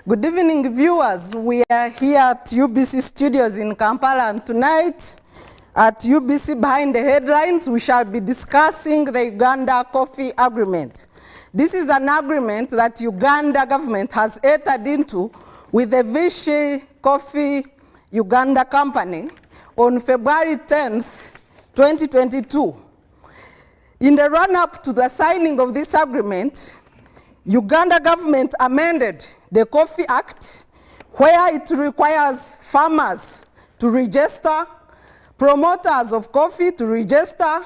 Good evening, viewers. We are here at UBC Studios in Kampala, and tonight at UBC Behind the Headlines, we shall be discussing the Uganda Coffee Agreement. This is an agreement that Uganda government has entered into with the Vinci Coffee Uganda company on February 10th, 2022. In the run-up to the signing of this agreement, Uganda government amended the Coffee Act, where it requires farmers to register, promoters of coffee to register,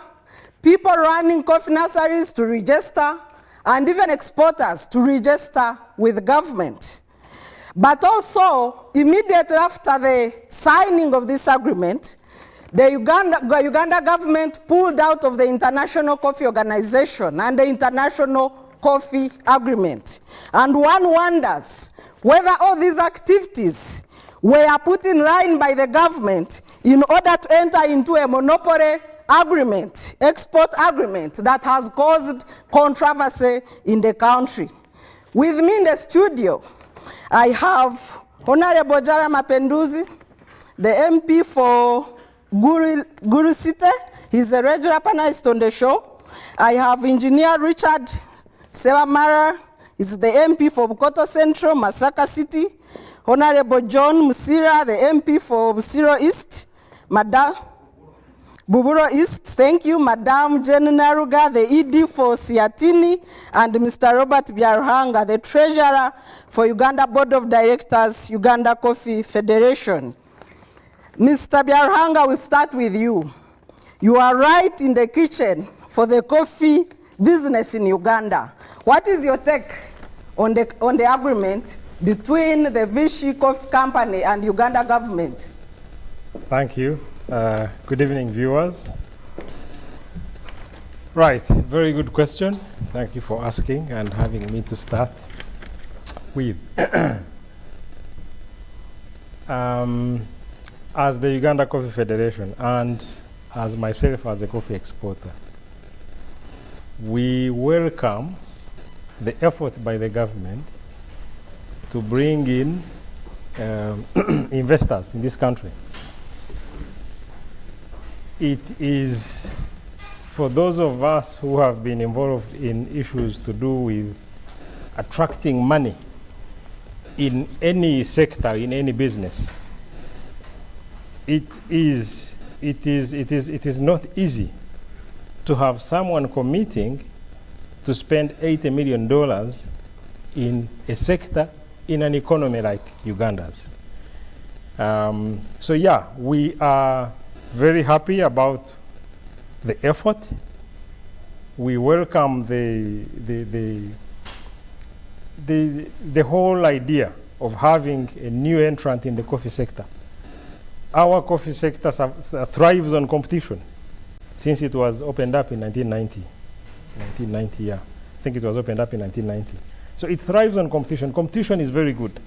people running coffee nurseries to register, and even exporters to register with government. But also, immediately after the signing of this agreement, the Uganda government pulled out of the International Coffee Organization and the International Coffee Agreement. And one wonders whether all these activities were put in line by the government in order to enter into a monopoly agreement, export agreement that has caused controversy in the country. With me in the studio, I have Honorable Jara Mapenduzi, the MP for Guru City. He's a regular panelist on the show. I have Engineer Richard Sewamara, is the MP for Bukoto Central, Masaka City. Honorable John Musira, the MP for Busiro East. Madam Buburo East, thank you. Madam Jen Naruga, the ED for Siatini. And Mr. Robert Byarhanga, the Treasurer for Uganda Board of Directors, Uganda Coffee Federation. Mr. Byarhanga, we'll start with you. You are right in the kitchen for the coffee business in Uganda. What is your take on the agreement between the Vinci Coffee Company and Uganda government? Thank you. Good evening, viewers. Right, very good question. Thank you for asking and having me to start with. As the Uganda Coffee Federation and as myself as a coffee exporter, we welcome the effort by the government to bring in investors in this country. It is for those of us who have been involved in issues to do with attracting money in any sector, in any business. It is not easy to have someone committing to spend $80 million in a sector in an economy like Uganda's. So yeah, we are very happy about the effort. We welcome the whole idea of having a new entrant in the coffee sector. Our coffee sector thrives on competition since it was opened up in 1990. 1990, yeah. I think it was opened up in 1990. So it thrives on competition. Competition is very good.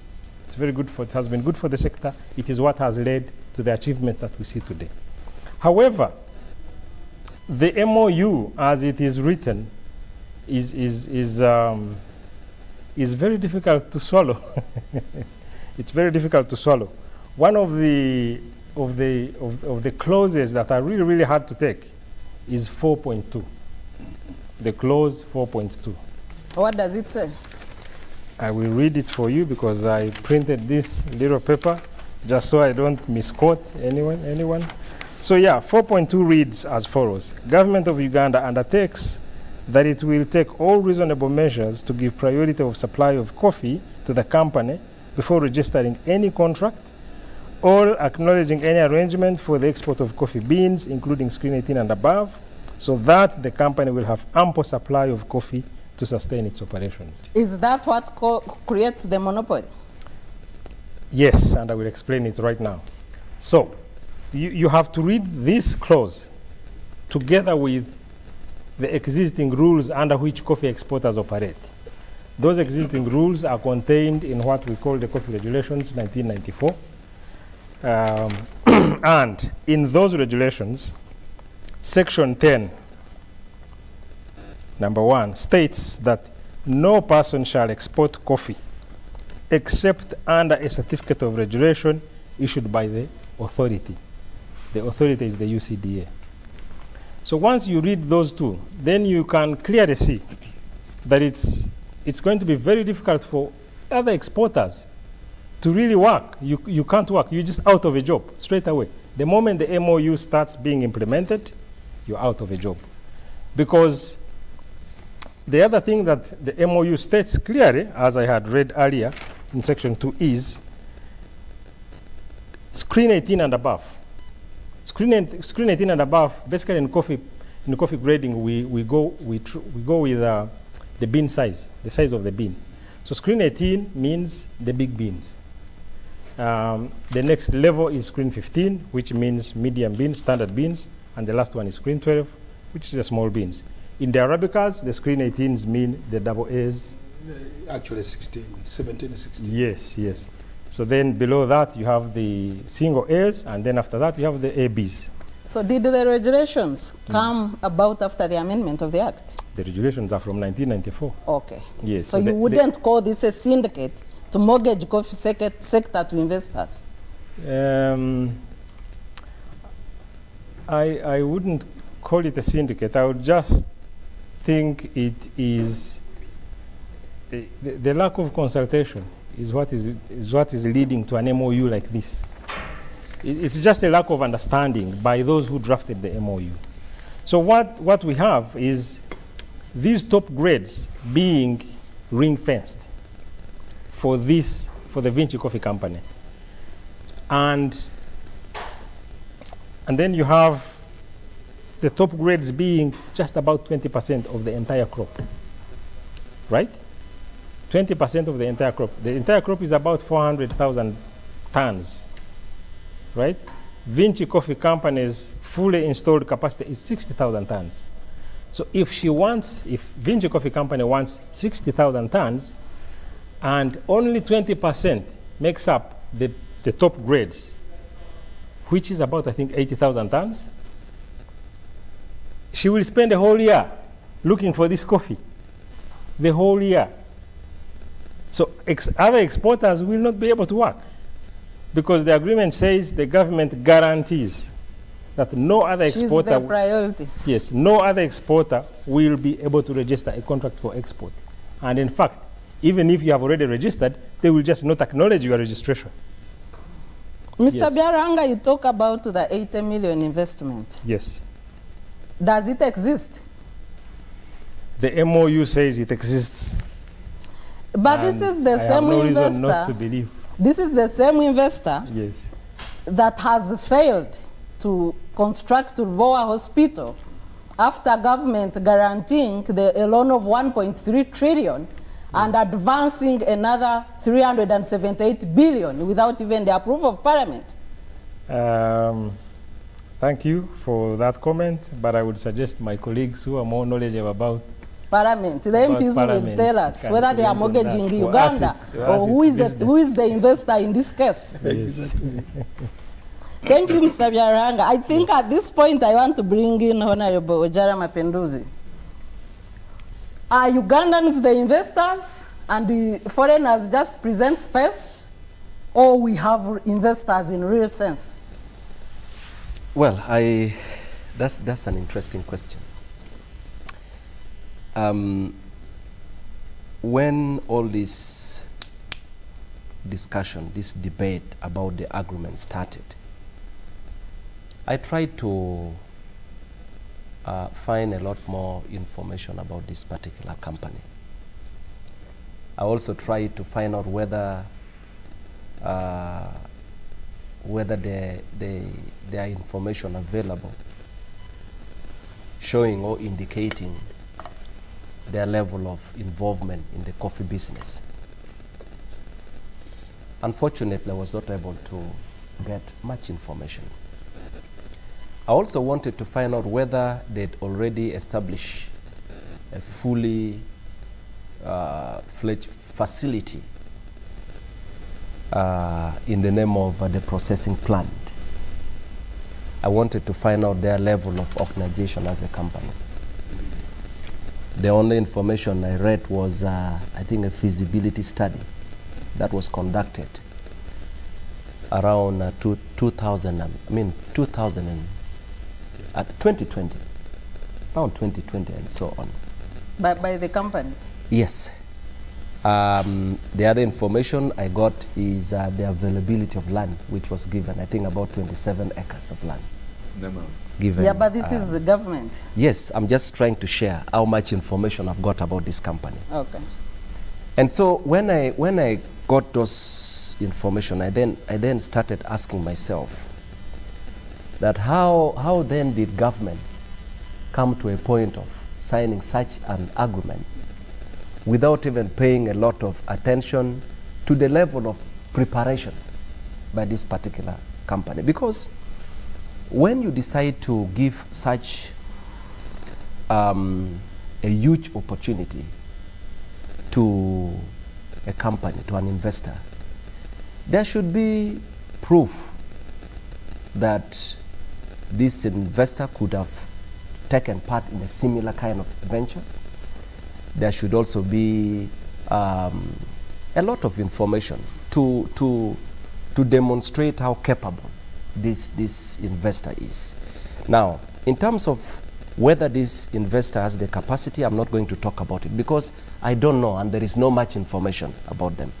It's very good it has been good for the sector. It is what has led to the achievements that we see today. However, the MOU, as it is written, is very difficult to swallow. It's very difficult to swallow. One of the clauses that are really hard to take is 4.2. The clause 4.2. What does it say? I will read it for you because I printed this little paper just so I don't misquote anyone. So yeah, 4.2 reads as follows. Government of Uganda undertakes that it will take all reasonable measures to give priority of supply of coffee to the company before registering any contract or acknowledging any arrangement for the export of coffee beans, including scrutiny and above, so that the company will have ample supply of coffee to sustain its operations. Is that what creates the monopoly? Yes, and I will explain it right now. So, you have to read this clause together with the existing rules under which coffee exporters operate. Those existing rules are contained in what we call the Coffee Regulations 1994. And in those regulations, Section 10, number 1, states that no person shall export coffee except under a certificate of regulation issued by the authority. The authority is the UCDA. So once you read those two, then you can clearly see that it's going to be very difficult for other exporters to really work. You can't work. You're just out of a job straight away. The moment the MOU starts being implemented, you're out of a job. Because the other thing that the MOU states clearly, as I had read earlier in section 2, is screen 18 and above. Screen 18 and above, basically in coffee grading, we go with the bean size, the size of the bean. So screen 18 means the big beans. The next level is screen 15, which means medium beans, standard beans, and the last one is screen 12, which is the small beans. In the Arabicas, the screen 18s mean the double A's. Actually 16, 17 and 16. Yes, yes. So then below that you have the single A's, and then after that you have the ABs. So did the regulations come about after the amendment of the Act? The regulations are from 1994. Okay. Yes. So you wouldn't call this a syndicate to mortgage coffee sector to investors? I wouldn't call it a syndicate. I would just think it is the lack of consultation is what is leading to an MOU like this. It's just a lack of understanding by those who drafted the MOU. So what we have is these top grades being ring-fenced for the Vinci Coffee Company. And then you have the top grades being just about 20% of the entire crop, right? 20% of the entire crop. The entire crop is about 400,000 tons, right? Vinci Coffee Company's fully installed capacity is 60,000 tons. So if Vinci Coffee Company wants 60,000 tons, and only 20% makes up the top grades, which is about, I think, 80,000 tons, she will spend a whole year looking for this coffee, the whole year. So other exporters will not be able to work because the agreement says the government guarantees that no other exporter. She's the priority. Yes, no other exporter will be able to register a contract for export. And in fact, even if you have already registered, they will just not acknowledge your registration. Mr. Yes. Byaranga, you talk about the 80 million investment. Yes. Does it exist? The MOU says it exists. But this is the same no investor. reason not to believe. This is the same investor Yes. that has failed to construct Ulboa Hospital after government guaranteeing a loan of 1.3 trillion and advancing another 378 billion without even the approval of Parliament. Thank you for that comment, but I would suggest my colleagues who are more knowledgeable about Parliament. The MPs will tell us whether they are mortgaging Uganda or who is the investor in this case. Yes. Thank you, Mr. Byaranga. I think at this point I want to bring in Honorable Ojara Mapenduzi. Are Ugandans the investors and the foreigners just present face, or we have investors in real sense? Well, that's an interesting question. When all this discussion, this debate about the agreement started, I tried to find a lot more information about this particular company. I also tried to find out whether there are information available showing or indicating their level of involvement in the coffee business. Unfortunately, I was not able to get much information. I also wanted to find out whether they'd already established a fully fledged facility in the name of the processing plant. I wanted to find out their level of organization as a company. The only information I read was, I think, a feasibility study that was conducted around 2020, around 2020 and so on. By the company? Yes. The other information I got is the availability of land, which was given, I think about 27 acres of land. Given, yeah, but this is the government. Yes, I'm just trying to share how much information I've got about this company. Okay. And so when I got those information, I then started asking myself that how then did government come to a point of signing such an agreement without even paying a lot of attention to the level of preparation by this particular company? Because when you decide to give such a huge opportunity to a company, to an investor, there should be proof that this investor could have taken part in a similar kind of venture. There should also be a lot of information to demonstrate how capable this investor is. Now, in terms of whether this investor has the capacity, I'm not going to talk about it because I don't know and there is no much information about them.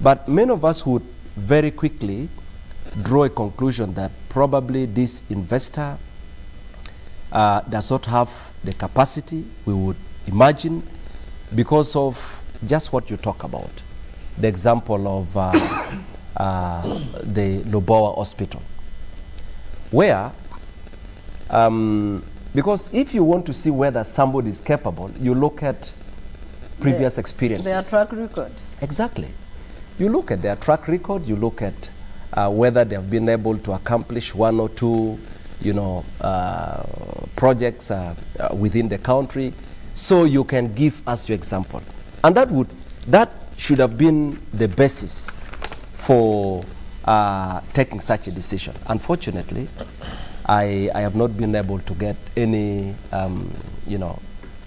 But many of us would very quickly draw a conclusion that probably this investor does not have the capacity, we would imagine, because of just what you talk about. The example of the Loboa Hospital, where, because if you want to see whether somebody is capable, you look at previous experiences. Their track record. Exactly. You look at their track record, you look at whether they have been able to accomplish one or two, projects within the country, so you can give us your example. And that should have been the basis for taking such a decision. Unfortunately, I have not been able to get any,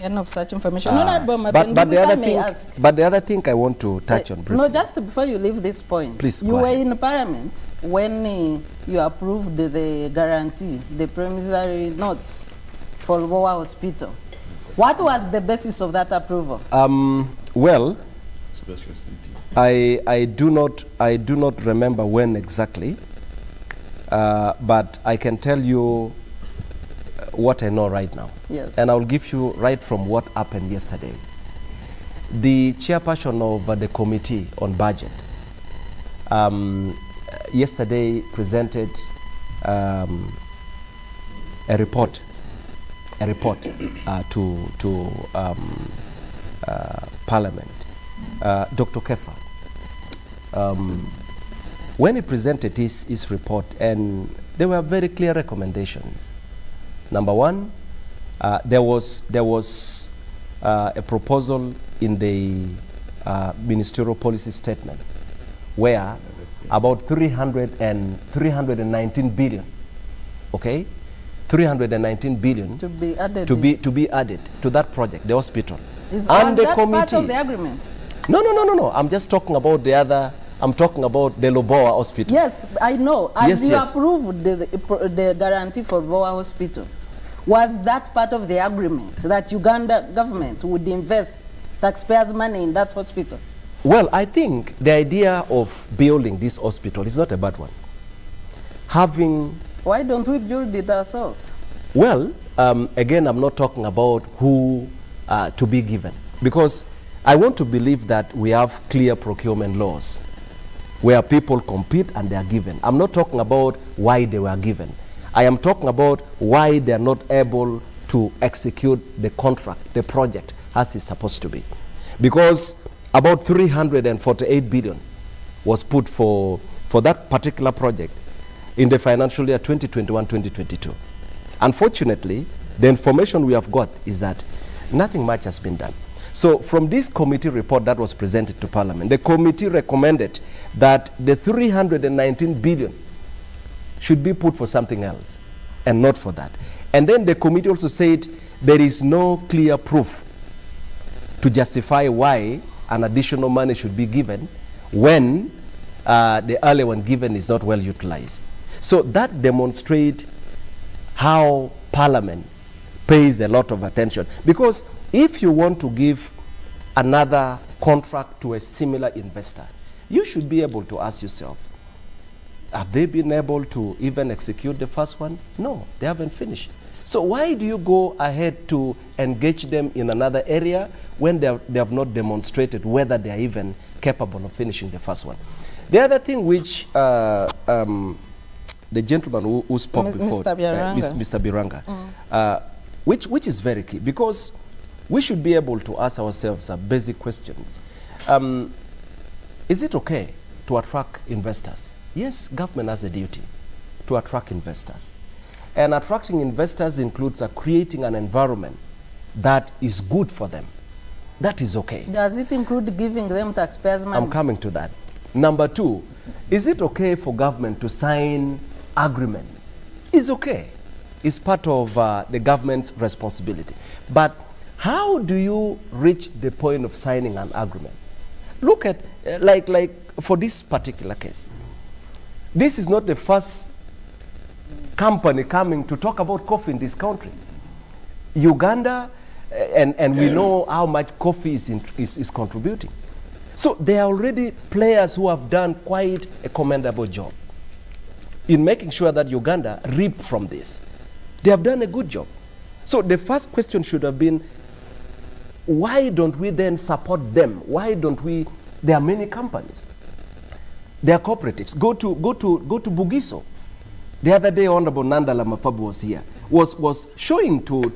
Enough such information. But the other thing I want to touch on briefly. No, just before you leave this point. Please, you were in Parliament when you approved the guarantee, the promissory notes for Loboa Hospital. What was the basis of that approval? Well, I do not remember when exactly, but I can tell you what I know right now. Yes. And I'll give you right from what happened yesterday. The chairperson of the committee on budget yesterday presented a report to Parliament. Dr. Kefa, when he presented his report, and there were very clear recommendations. Number one, there was a proposal in the ministerial policy statement where about 319 billion, okay, 319 billion to be added to be added to that project, the hospital. Was and the that committee. Part of the agreement? No. I'm just talking about the other. I'm talking about the Loboa Hospital. Yes, I know. As you Yes. approved the guarantee for Loboa Hospital, was that part of the agreement that Uganda government would invest taxpayers' money in that hospital? Well, I think the idea of building this hospital is not a bad one. Why don't we build it ourselves? Well, again, I'm not talking about who to be given, because I want to believe that we have clear procurement laws where people compete and they are given. I'm not talking about why they were given. I am talking about why they are not able to execute the contract, the project, as it's supposed to be. Because about 348 billion was put for that particular project in the financial year 2021-2022. Unfortunately, the information we have got is that nothing much has been done. So from this committee report that was presented to Parliament, the committee recommended that the 319 billion should be put for something else and not for that. And then the committee also said there is no clear proof to justify why an additional money should be given when the early one given is not well utilized. So that demonstrates how Parliament pays a lot of attention. Because if you want to give another contract to a similar investor, you should be able to ask yourself, have they been able to even execute the first one? No, they haven't finished. So why do you go ahead to engage them in another area when they have not demonstrated whether they are even capable of finishing the first one? The other thing which the gentleman who spoke before, Mr. Biranga, which is very key, because we should be able to ask ourselves basic questions. Is it okay to attract investors? Yes, government has a duty to attract investors. And attracting investors includes creating an environment that is good for them. That is okay. Does it include giving them taxpayers' money? I'm coming to that. Number two, is it okay for government to sign agreements? It's okay. It's part of the government's responsibility. But how do you reach the point of signing an agreement? Look at, like for this particular case, this is not the first company coming to talk about coffee in this country. Uganda, and we know how much coffee is contributing. So there are already players who have done quite a commendable job in making sure that Uganda reap from this. They have done a good job. So the first question should have been, why don't we then support them? Why don't we? There are many companies. There are cooperatives. Go to Bugiso. The other day, Honorable Nandala Mafabu was here, was showing to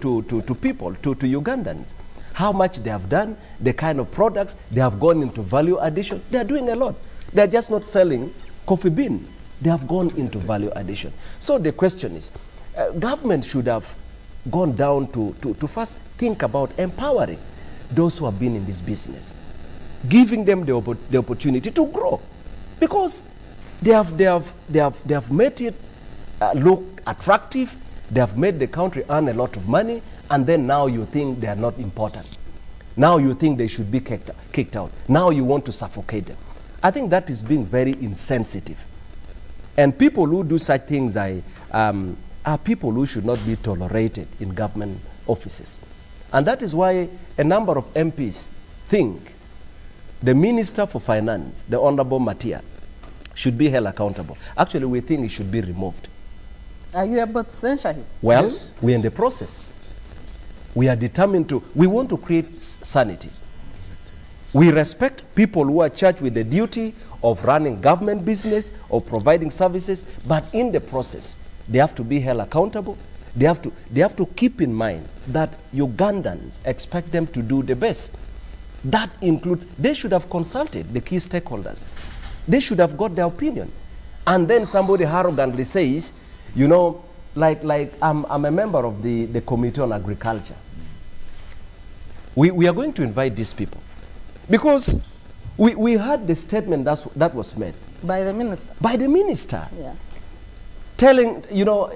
people, to Ugandans, how much they have done, the kind of products they have gone into value addition. They are doing a lot. They are just not selling coffee beans. They have gone into value addition. So the question is, government should have gone down to first think about empowering those who have been in this business, giving them the opportunity to grow, because they have made it look attractive. They have made the country earn a lot of money, and then now you think they are not important. Now you think they should be kicked out. Now you want to suffocate them. I think that is being very insensitive. And people who do such things are people who should not be tolerated in government offices. And that is why a number of MPs think the Minister for Finance, the Honorable Matia, should be held accountable. Actually, we think he should be removed. Are you able to censure him? Well, Yes. we're in the process. We are determined we want to create sanity. We respect people who are charged with the duty of running government business or providing services, but in the process, they have to be held accountable. They have to keep in mind that Ugandans expect them to do the best. That includes, they should have consulted the key stakeholders. They should have got their opinion. And then somebody arrogantly says, you know, like I'm a member of the Committee on Agriculture. We are going to invite these people because we heard the statement that was made By the minister? by the minister, Yeah. telling, you know,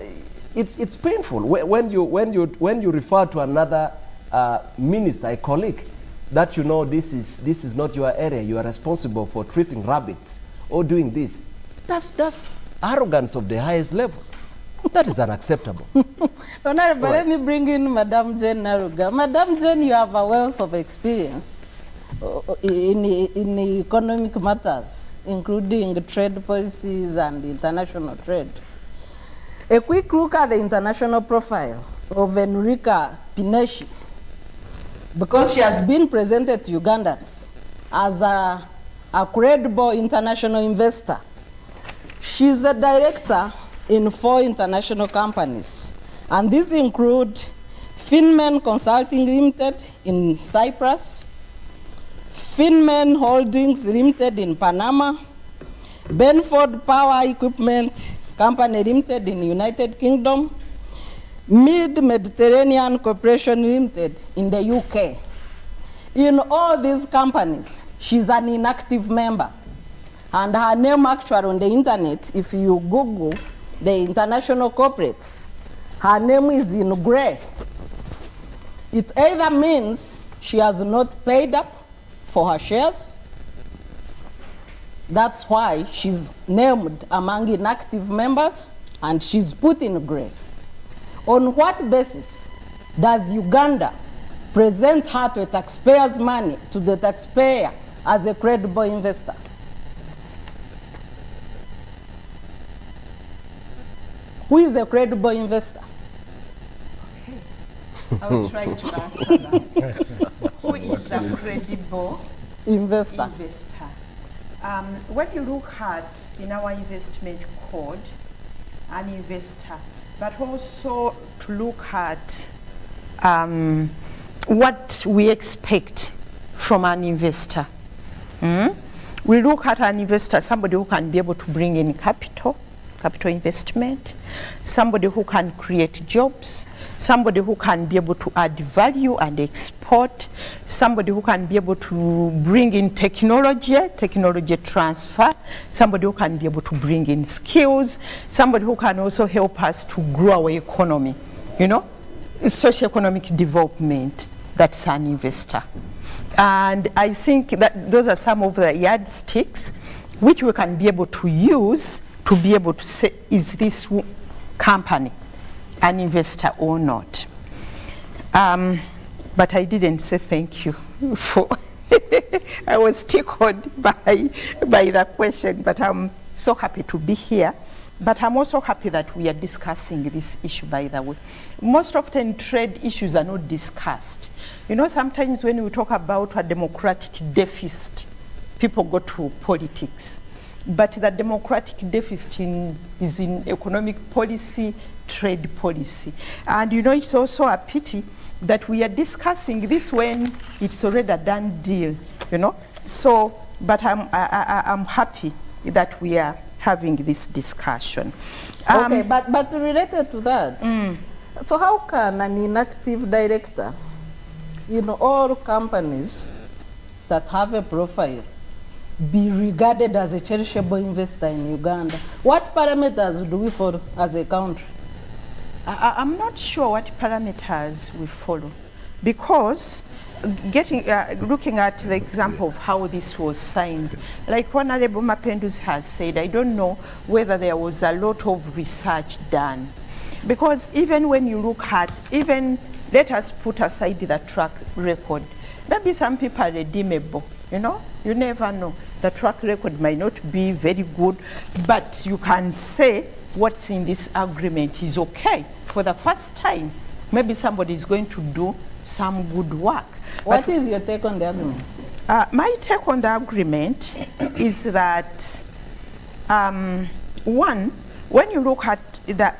it's painful when you refer to another minister, a colleague, that you know this is not your area. You are responsible for treating rabbits or doing this. That's arrogance of the highest level. That is unacceptable. Honorable, Right. let me bring in Madam Jane Naruga. Madam Jane, you have a wealth of experience in economic matters, including trade policies and international trade. A quick look at the international profile of Enrica Pineshi, because she has been presented to Ugandans as a credible international investor. She's a director in 4 international companies, and these include Finmen Consulting Limited in Cyprus, Finmen Holdings Limited in Panama, Benford Power Equipment Company Limited in United Kingdom, Mid-Mediterranean Corporation Limited in the UK. In all these companies, she's an inactive member. And her name actually on the internet, if you Google the international corporates, her name is in gray. It either means she has not paid up for her shares, That's why she's named among inactive members and she's put in gray. On what basis does Uganda present her to a taxpayer's money, to the taxpayer, as a credible investor? Who is a credible investor? I will try to answer that. Who is a credible Investor. investor? When you look at in our investment code, an investor, but also to look at what we expect from an investor. We look at an investor, somebody who can be able to bring in capital investment, somebody who can create jobs, somebody who can be able to add value and export, somebody who can be able to bring in technology transfer, somebody who can be able to bring in skills, somebody who can also help us to grow our economy, socio-economic development. That's an investor. And I think that those are some of the yardsticks which we can be able to use to be able to say, is this company an investor or not? But I didn't say thank you for, I was tickled by the question, but I'm so happy to be here. But I'm also happy that we are discussing this issue, by the way. Most often trade issues are not discussed. Sometimes when we talk about a democratic deficit, people go to politics. But the democratic deficit is in economic policy, trade policy. And it's also a pity that we are discussing this when it's already a done deal, So, but I'm happy that we are having this discussion. Okay, but related to that, so how can an inactive director, all companies that have a profile, be regarded as a cherishable investor in Uganda? What parameters do we follow as a country? I'm not sure what parameters we follow, because looking at the example of how this was signed, like Honorable Mapendus has said, I don't know whether there was a lot of research done. Because even when you look at, let us put aside the track record, maybe some people are redeemable, you never know. The track record might not be very good, but you can say what's in this agreement is okay. For the first time, maybe somebody is going to do some good work. What is your take on the agreement? My take on the agreement is that, one, when you look at the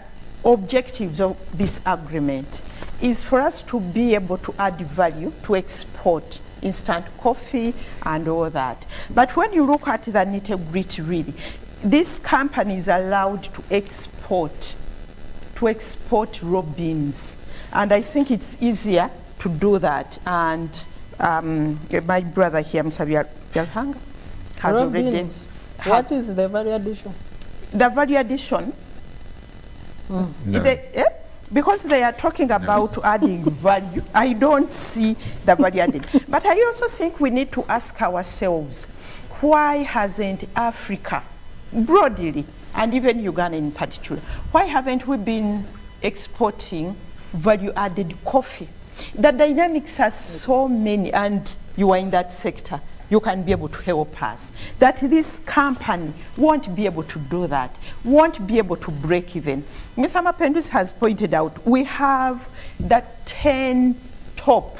objectives of this agreement, is for us to be able to add value, to export instant coffee and all that. But when you look at the nitty-gritty, really, this company is allowed to export raw beans. And I think it's easier to do that. And my brother here, Mr. Byalhanga, has Raw already... beans. What is the value addition? The value addition? Because they are talking about adding value, I don't see the value added. But I also think we need to ask ourselves, why hasn't Africa, broadly, and even Uganda in particular, why haven't we been exporting value-added coffee? The dynamics are so many, and you are in that sector. You can be able to help us. That this company won't be able to do that, won't be able to break even. Mr. Mapendus has pointed out, we have the 10 top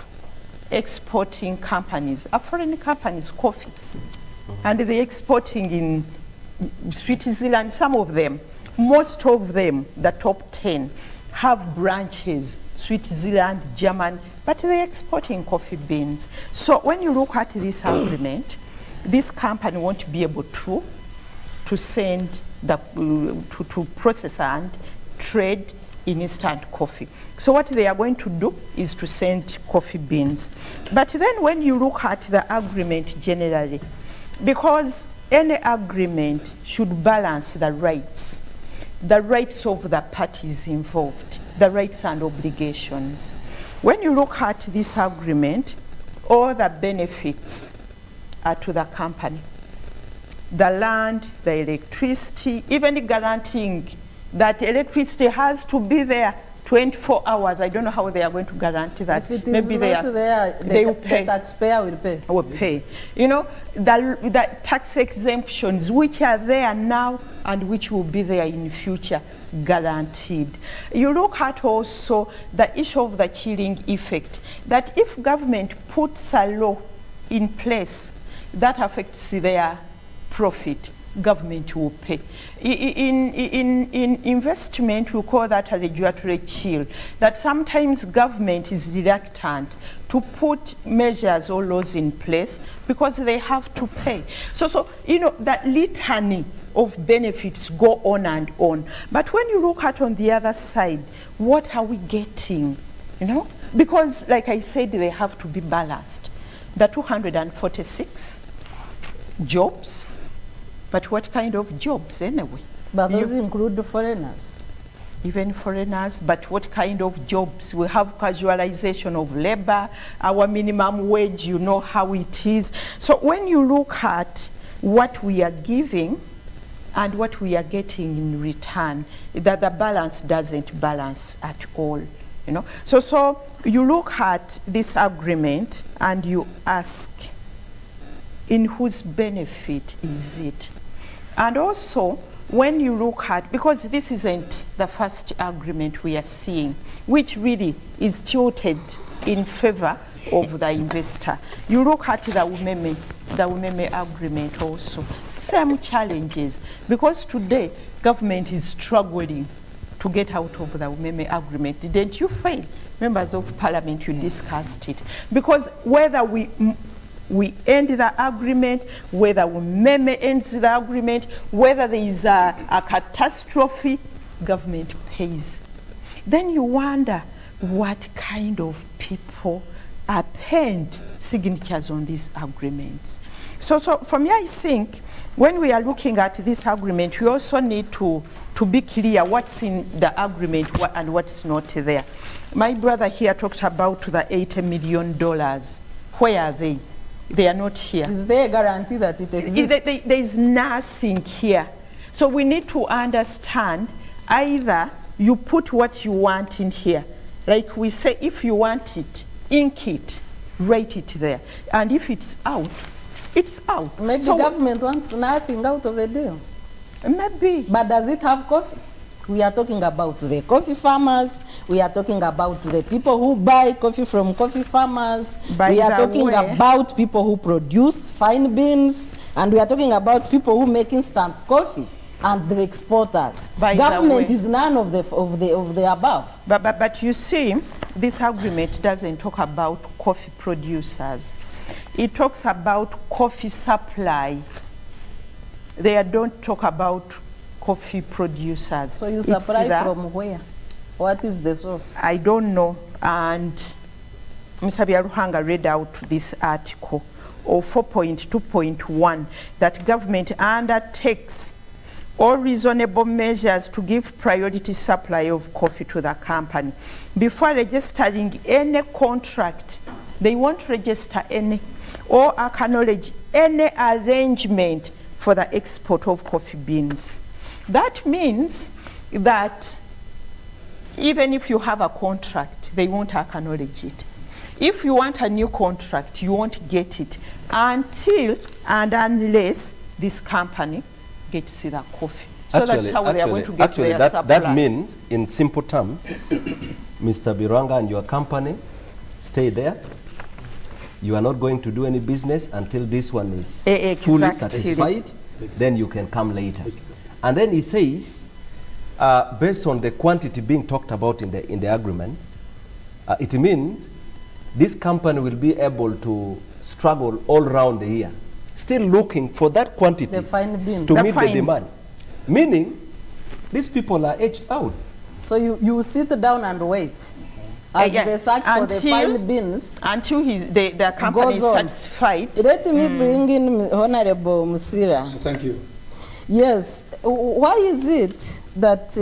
exporting companies, foreign companies, coffee. And they're exporting in Switzerland, some of them, most of them, the top 10, have branches, Switzerland, Germany, but they're exporting coffee beans. So when you look at this agreement, this company won't be able to send to process and trade in instant coffee. So what they are going to do is to send coffee beans. But then when you look at the agreement generally, because any agreement should balance the rights of the parties involved, the rights and obligations. When you look at this agreement, all the benefits are to the company. the land, the electricity, even guaranteeing that electricity has to be there 24 hours. I don't know how they are going to guarantee that. If it is Maybe not there, they will the pay. taxpayer will pay. Will pay. You know, the tax exemptions which are there now and which will be there in the future, guaranteed. You look at also the issue of the chilling effect, that if government puts a law in place that affects their profit, government will pay. In investment, we call that a regulatory chill, that sometimes government is reluctant to put measures or laws in place because they have to pay. So you know, that litany of benefits go on and on. But when you look at on the other side, what are we getting? You know, because like I said, they have to be balanced. The 246 jobs, but what kind of jobs anyway? But those include foreigners. Even foreigners, but what kind of jobs? We have casualization of labor, our minimum wage, you know how it is. So when you look at what we are giving and what we are getting in return, that the balance doesn't balance at all. You know? So you look at this agreement and you ask, in whose benefit is it? And also, when you look at, because this isn't the first agreement we are seeing, which really is tilted in favor of the investor. You look at the Umeme agreement also, same challenges, because today government is struggling to get out of the Umeme agreement. Didn't you find, members of parliament, you discussed it? Because whether we end the agreement, whether Umeme ends the agreement, whether there is a catastrophe, government pays. Then you wonder what kind of people append signatures on these agreements. So for me, I think when we are looking at this agreement, we also need to be clear what's in the agreement and what's not there. My brother here talked about the $80 million. Where are they? They are not here. Is there a guarantee that it exists? There is nothing here. So we need to understand, either you put what you want in here. Like we say, if you want it, ink it, write it there. And if it's out, it's out. Maybe so government wants nothing out of the deal. Maybe. But does it have coffee? We are talking about the coffee farmers. We are talking about the people who buy coffee from coffee farmers. We are talking about people who produce fine beans. And we are talking about people who make instant coffee and the exporters. Government is none of the above. But you see, this agreement doesn't talk about coffee producers. It talks about coffee supply. They don't talk about coffee producers. So you supply from where? What is the source? I don't know. And Mr. Biaruhanga read out this article of 4.2.1 that government undertakes all reasonable measures to give priority supply of coffee to the company. Before registering any contract, they won't register any or acknowledge any arrangement for the export of coffee beans. That means that even if you have a contract, they won't acknowledge it. If you want a new contract, you won't get it until and unless this company gets the coffee. So that's how they are going to get their supply. That means, in simple terms, Mr. Biranga and your company stay there. You are not going to do any business until this one is fully satisfied. Then you can come later. And then he says, based on the quantity being talked about in the agreement, it means this company will be able to struggle all around the year, still looking for that quantity the fine beans. to meet the demand. Meaning, these people are edged out. So you sit down and wait as they search for the fine beans. Until the company is satisfied. Let me bring in Honorable Musira. Thank you. Yes. Why is it that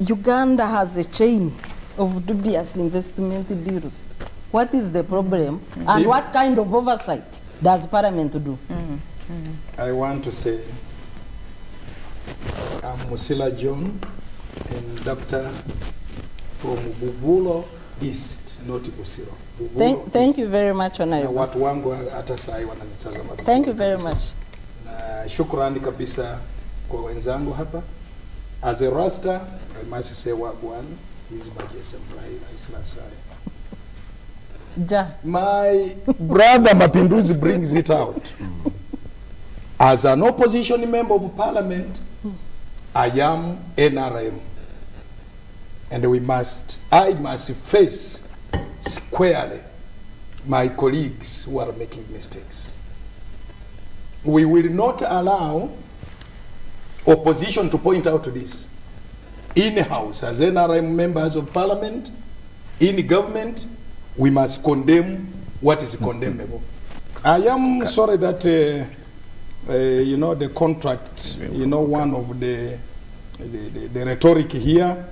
Uganda has a chain of dubious investment deals? What is the problem? And what kind of oversight does Parliament do? I want to say I'm Musila John and Doctor from Bubulo East, not Busiro. Bubulo Thank East. you very much, Na Honorable. watu wangu hata saa hii wananitazama vizuri Thank you very kabisa. much. Na shukrani kabisa kwa wenzangu hapa. As a Rasta, I must say Wagwan, His Majesty Isla Sai. Ja. My brother Mapinduzi brings it out. As an opposition member of parliament, I am NRM. And I must face squarely my colleagues who are making mistakes. We will not allow opposition to point out this. In-house, as NRM members of parliament, in government, we must condemn what is condemnable. I am sorry that, you know, the contract, you know, one of the rhetoric here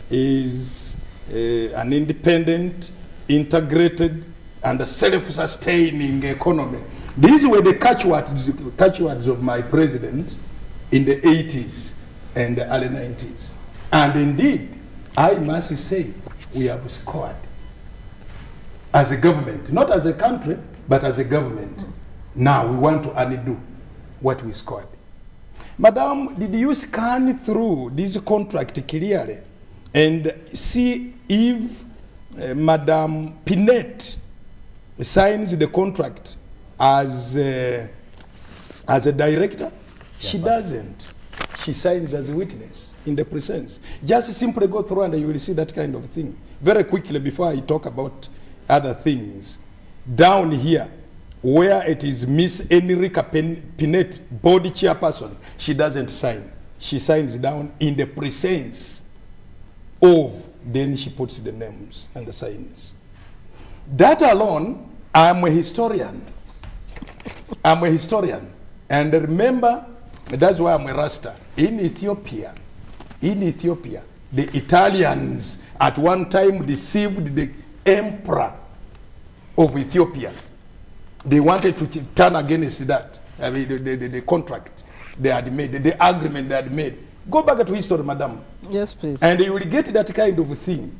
is an independent, integrated, and self-sustaining economy. These were the catchwords of my president in the 80s and the early 90s. And indeed, I must say, we have scored. As a government, not as a country, but as a government. Now we want to undo what we scored. Madam, did you scan through this contract clearly and see if Madam Pinette signs the contract as a director? She doesn't. She signs as a witness in the presence. Just simply go through and you will see that kind of thing. Very quickly before I talk about other things. Down here, where it is Miss Enrica Pinette, board chairperson, she doesn't sign. She signs down in the presence of, then she puts the names and the signs. That alone, I'm a historian. I'm a historian. And remember, that's why I'm a Rasta. In Ethiopia, the Italians at one time deceived the emperor of Ethiopia. They wanted to turn against that. I mean, the contract they had made, the agreement they had made. Go back to history, madam. Yes, please. And you will get that kind of thing.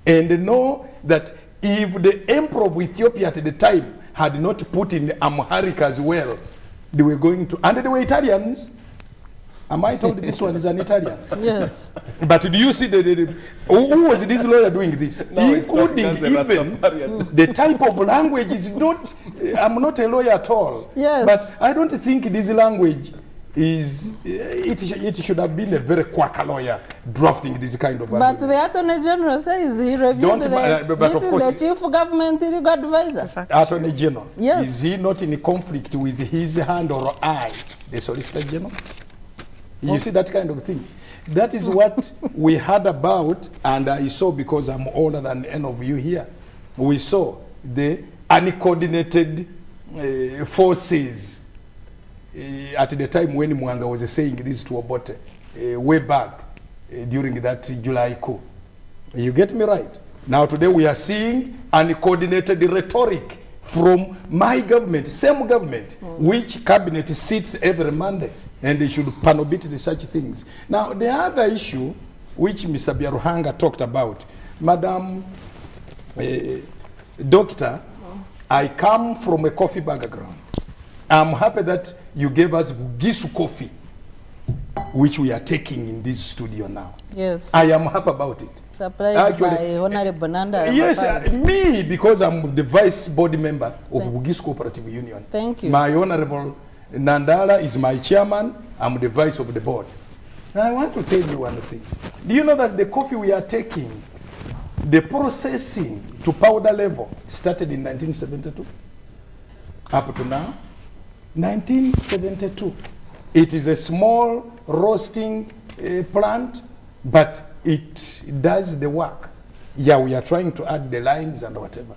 And know that if the emperor of Ethiopia at the time had not put in Amharic as well, they were going to, and they were Italians. Am I told this one is an Italian? Yes. But do you see who was this lawyer doing this? Including even the type of language is not, I'm not a lawyer at all. Yes. But I don't think this language is, it should have been a very quack lawyer drafting this kind of But language. the Attorney General says he reviewed but of course, the Chief Government Legal Advisor. Attorney General, Yes. is he not in conflict with his hand or eye, the Solicitor General? You see that kind of thing. That is what we heard about, and I saw, because I'm older than any of you here, we saw the uncoordinated forces at the time when Mwanga was saying this to Obote way back during that July coup. You get me right? Now today we are seeing uncoordinated rhetoric from my government, same government, which cabinet sits every Monday, and they should panobit such things. Now, the other issue, which Mr. Biaruhanga talked about, Madam Doctor, I come from a coffee background. I'm happy that you gave us Gisu coffee, which we are taking in this studio now. Yes. I am happy about it. Supplied Actually, by Honorable Nanda. yes, me, because I'm the vice board member of Bugis Cooperative Union. Thank you. My Honorable Nandala is my chairman. I'm the vice of the board. Now, I want to tell you one thing. Do you know that the coffee we are taking, the processing to powder level started in 1972? Up to now? 1972. It is a small roasting plant, but it does the work. Yeah, we are trying to add the lines and whatever.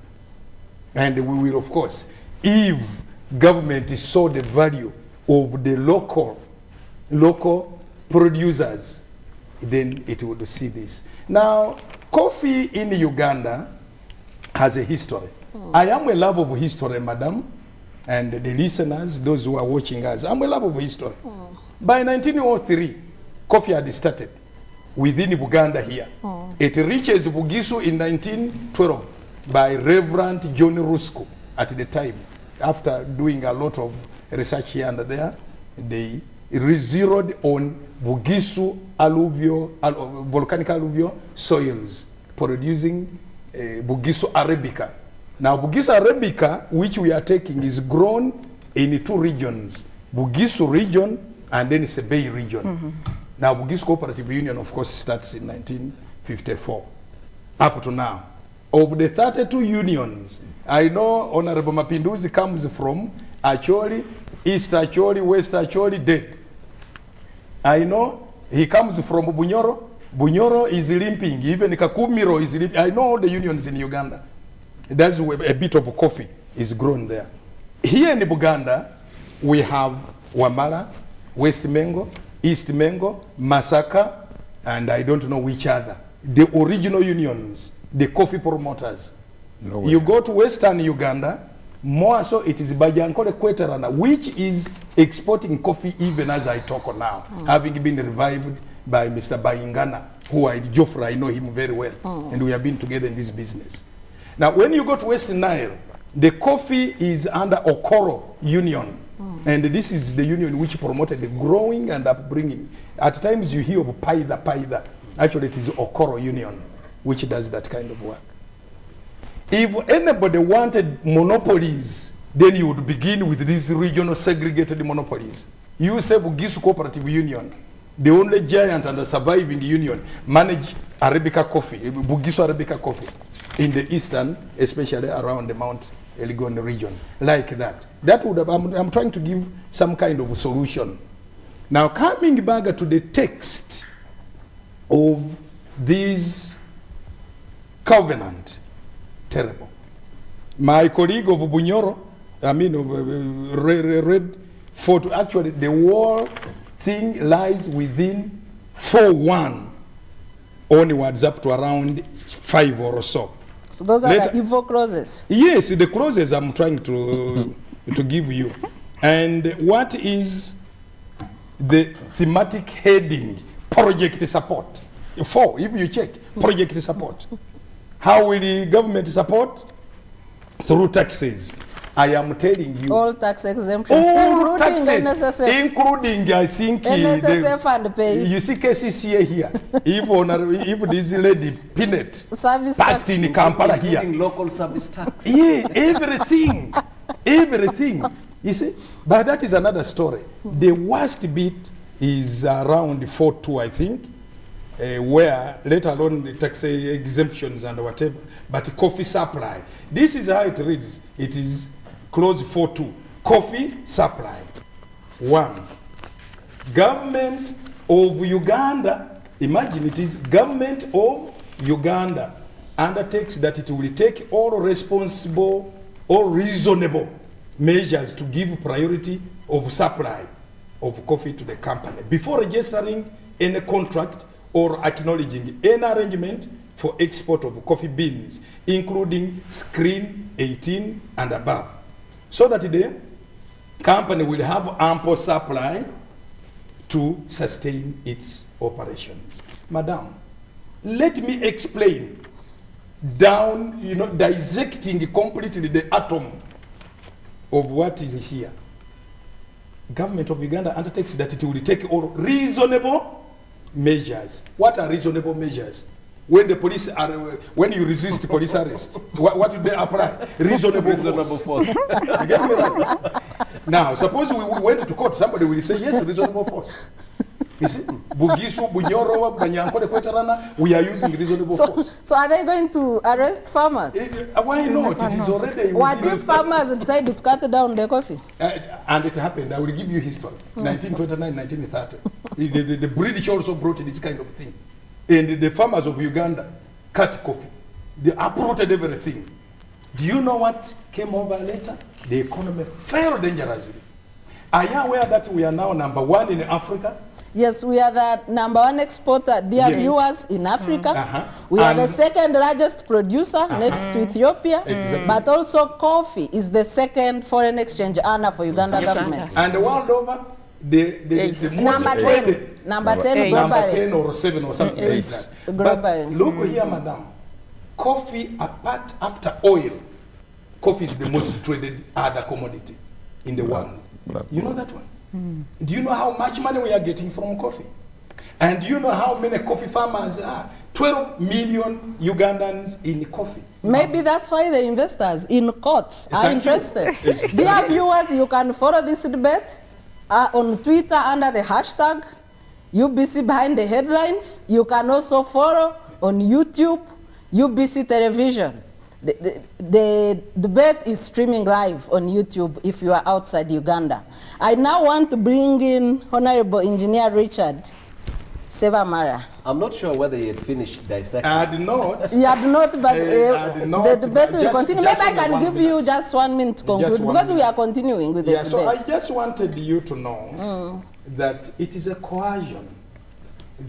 And we will, of course, if government saw the value of the local producers, then it would see this. Now, coffee in Uganda has a history. I am a lover of history, madam. and the listeners, those who are watching us. I'm a love of history. By 1903, coffee had started within Buganda here. It reaches Bugisu in 1912 by Reverend John Rusco at the time. After doing a lot of research here and there, they zeroed on Bugisu volcanic alluvial soils producing Bugisu arabica. Now Bugisu arabica, which we are taking, is grown in two regions, Bugisu region and then it's a Bay region. Now Bugisu Cooperative Union, of course, starts in 1954 up to now. Of the 32 unions, I know Honorable Mapinduzi comes from Acholi, East Acholi, West Acholi, dead. I know he comes from Bunyoro. Bunyoro is limping. Even Kakumiro is limping. I know all the unions in Uganda. That's where a bit of coffee is grown there. Here in Buganda, we have Wamala, West Mengo, East Mengo, Masaka, and I don't know which other. The original unions, the coffee promoters. No You go to Western Uganda, more so it is Bajankole Kweterana, which is exporting coffee even as I talk now, having been revived by Mr. Bayingana, who I Joffre, I know him very well, and we have been together in this business. Now, when you go to Western Nile, the coffee is under Okoro Union, and this is the union which promoted the growing and upbringing. At times you hear of Paida. Actually, it is Okoro Union, which does that kind of work. If anybody wanted monopolies, then you would begin with these regional segregated monopolies. You say Bugisu Cooperative Union, the only giant and the surviving union, manage Arabica coffee, Bugisu Arabica coffee, in the eastern, especially around the Mount Elgon region, like that. That would have, I'm trying to give some kind of a solution. Now, coming back to the text of this covenant, terrible. My colleague of Bunyoro, read photo. Actually, the whole thing lies within 4:1 onwards up to around 5 or so. So those are the evil clauses. Yes, the clauses I'm trying to to give you. And what is the thematic heading? Project support. 4, if you check, project support. How will the government support? Through taxes. I am telling you. All tax exemptions, All including taxes, NSSF. including, I think, NSSF and pay. you see KCCA here. If this lady Pinet Service packed tax. in Kampala here. Including local service tax. Yeah, everything. Everything. You see? But that is another story. The worst bit is around 4.2, I think, where, let alone the tax exemptions and whatever, but coffee supply. This is how it reads. It is clause 4.2. Coffee supply. 1. Government of Uganda, imagine it is government of Uganda, undertakes that it will take all responsible or reasonable measures to give priority of supply of coffee to the company before registering any contract or acknowledging any arrangement for export of coffee beans, including screen 18 and above, so that the company will have ample supply to sustain its operations. Madam, let me explain down, dissecting completely the atom of what is here. Government of Uganda undertakes that it will take all reasonable measures. What are reasonable measures? When the police are, when you resist police arrest, what do they apply? Reasonable force. You get me right? Now, suppose we went to court, somebody will say, yes, reasonable force. You see, Bugisu, Bunyoro, Banyankole, Kwetarana, we are using reasonable force. So are they going to arrest farmers? Why not? It is already... What if farmers decide to cut down the coffee? And it happened. I will give you history. 1929, 1930. The British also brought in this kind of thing. And the farmers of Uganda cut coffee. They uprooted everything. Do you know what came over later? The economy fell dangerously. Are you aware that we are now #1 in Africa Yes, we are the #1 exporter, dear Yes. viewers, in Africa. Uh-huh. We are the And- second largest producer next to Ethiopia. Exactly. But also coffee is the second foreign exchange earner for Uganda government. And the world over, the Yes. most Number 10, traded, number 10 Eight. number globally. 10 or 7 or something like that. Globally. But look here, madam. Coffee, apart after oil, coffee is the most traded other commodity in the world. You know that one? Do you know how much money we are getting from coffee? And do you know how many coffee farmers are? 12 million Ugandans in coffee. Maybe that's why the investors in courts are Thank you. interested. Exactly. Dear viewers, you can follow this debate on Twitter under the hashtag UBC Behind the Headlines. You can also follow on YouTube, UBC Television. The debate is streaming live on YouTube if you are outside Uganda. I now want to bring in Honorable Engineer Richard Sebamara. I'm not sure whether you had finished dissecting. I did not. You have not, but I did not, the debate but will just- continue. just Maybe I only can 1 give minute. you just 1 minute to conclude, Just 1 because we minute. are continuing with the Yeah, so I debate. just wanted you to know that it is a coercion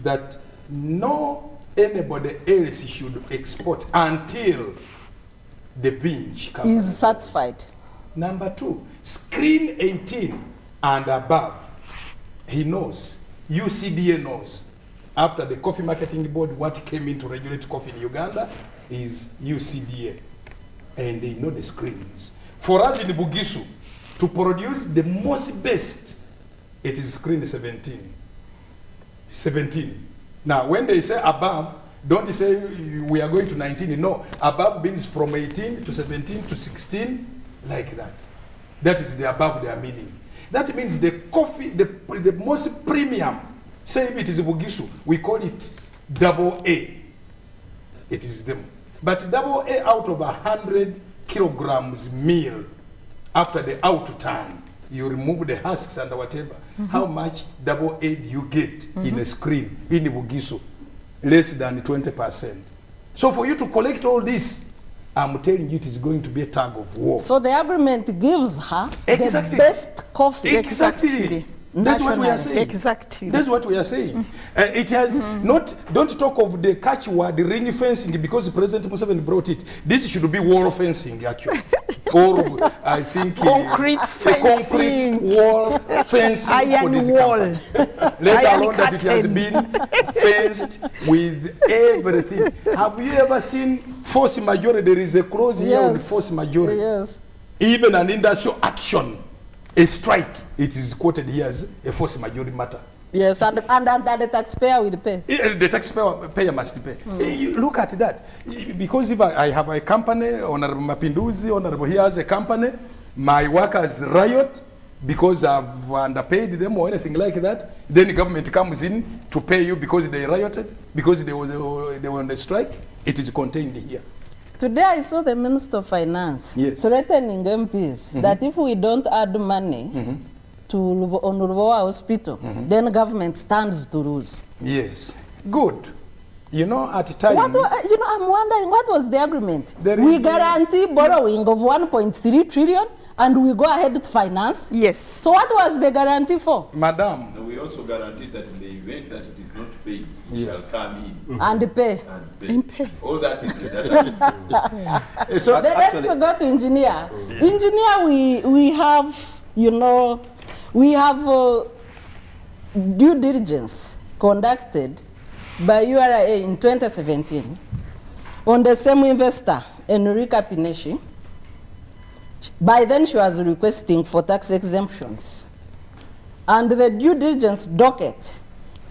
that no anybody else should export until the Vinci comes. Is satisfied. Number 2, screen 18 and above. He knows. UCDA knows. After the Coffee Marketing Board, what came in to regulate coffee in Uganda is UCDA. And they know the screens. For us in Bugisu, to produce the most best, it is screen 17. 17. Now, when they say above, don't say we are going to 19. No, above means from 18 to 17 to 16, like that. That is the above their meaning. That means the coffee, the most premium, say if it is Bugisu, we call it AA. It is them. But AA out of 100 kilograms meal, after the out-turn, you remove the husks and whatever. How much AA do you get in a screen in Bugisu? Less than 20%. So for you to collect all this, I'm telling you, it is going to be a tug of war. So the agreement gives her Exactly. the best coffee. Exactly. That's what we are saying. Exactly. That's what we are saying. It has not, don't talk of the catchword, the ring fencing, because President Museveni brought it. This should be wall fencing, actually. Or, I think, Concrete a concrete fencing. wall fencing for Iron this wall. company. Let Iron alone that it has curtain. been fenced with everything. Have you ever seen force majeure? There is a clause here on Yes. force majeure. Yes. Even an industrial action, a strike, it is quoted here as a force majeure matter. Yes, and the taxpayer will pay. The taxpayer must pay. You look at that. Because if I have a company, Honorable Mapinduzi, Honorable, he has a company, my workers riot because I've underpaid them or anything like that, then the government comes in to pay you because they rioted, because they were on the strike. It is contained here. Today I saw the Minister of Finance Yes. threatening MPs that if we don't add money to Lubowa Hospital, then government stands to lose. Yes. Good. You know, at times... I'm wondering, what was the agreement? There We is a- guarantee borrowing of 1.3 trillion and we go ahead to finance? Yes. So what was the guarantee for? Madam, And we also guarantee that in the event that it is not paid, we Yes. shall come in And pay. and pay. All that is that. so Let's go to engineer. Engineer, we have, we have due diligence conducted by URA in 2017 on the same investor, Enrica Pineshi. By then she was requesting for tax exemptions. And the due diligence docket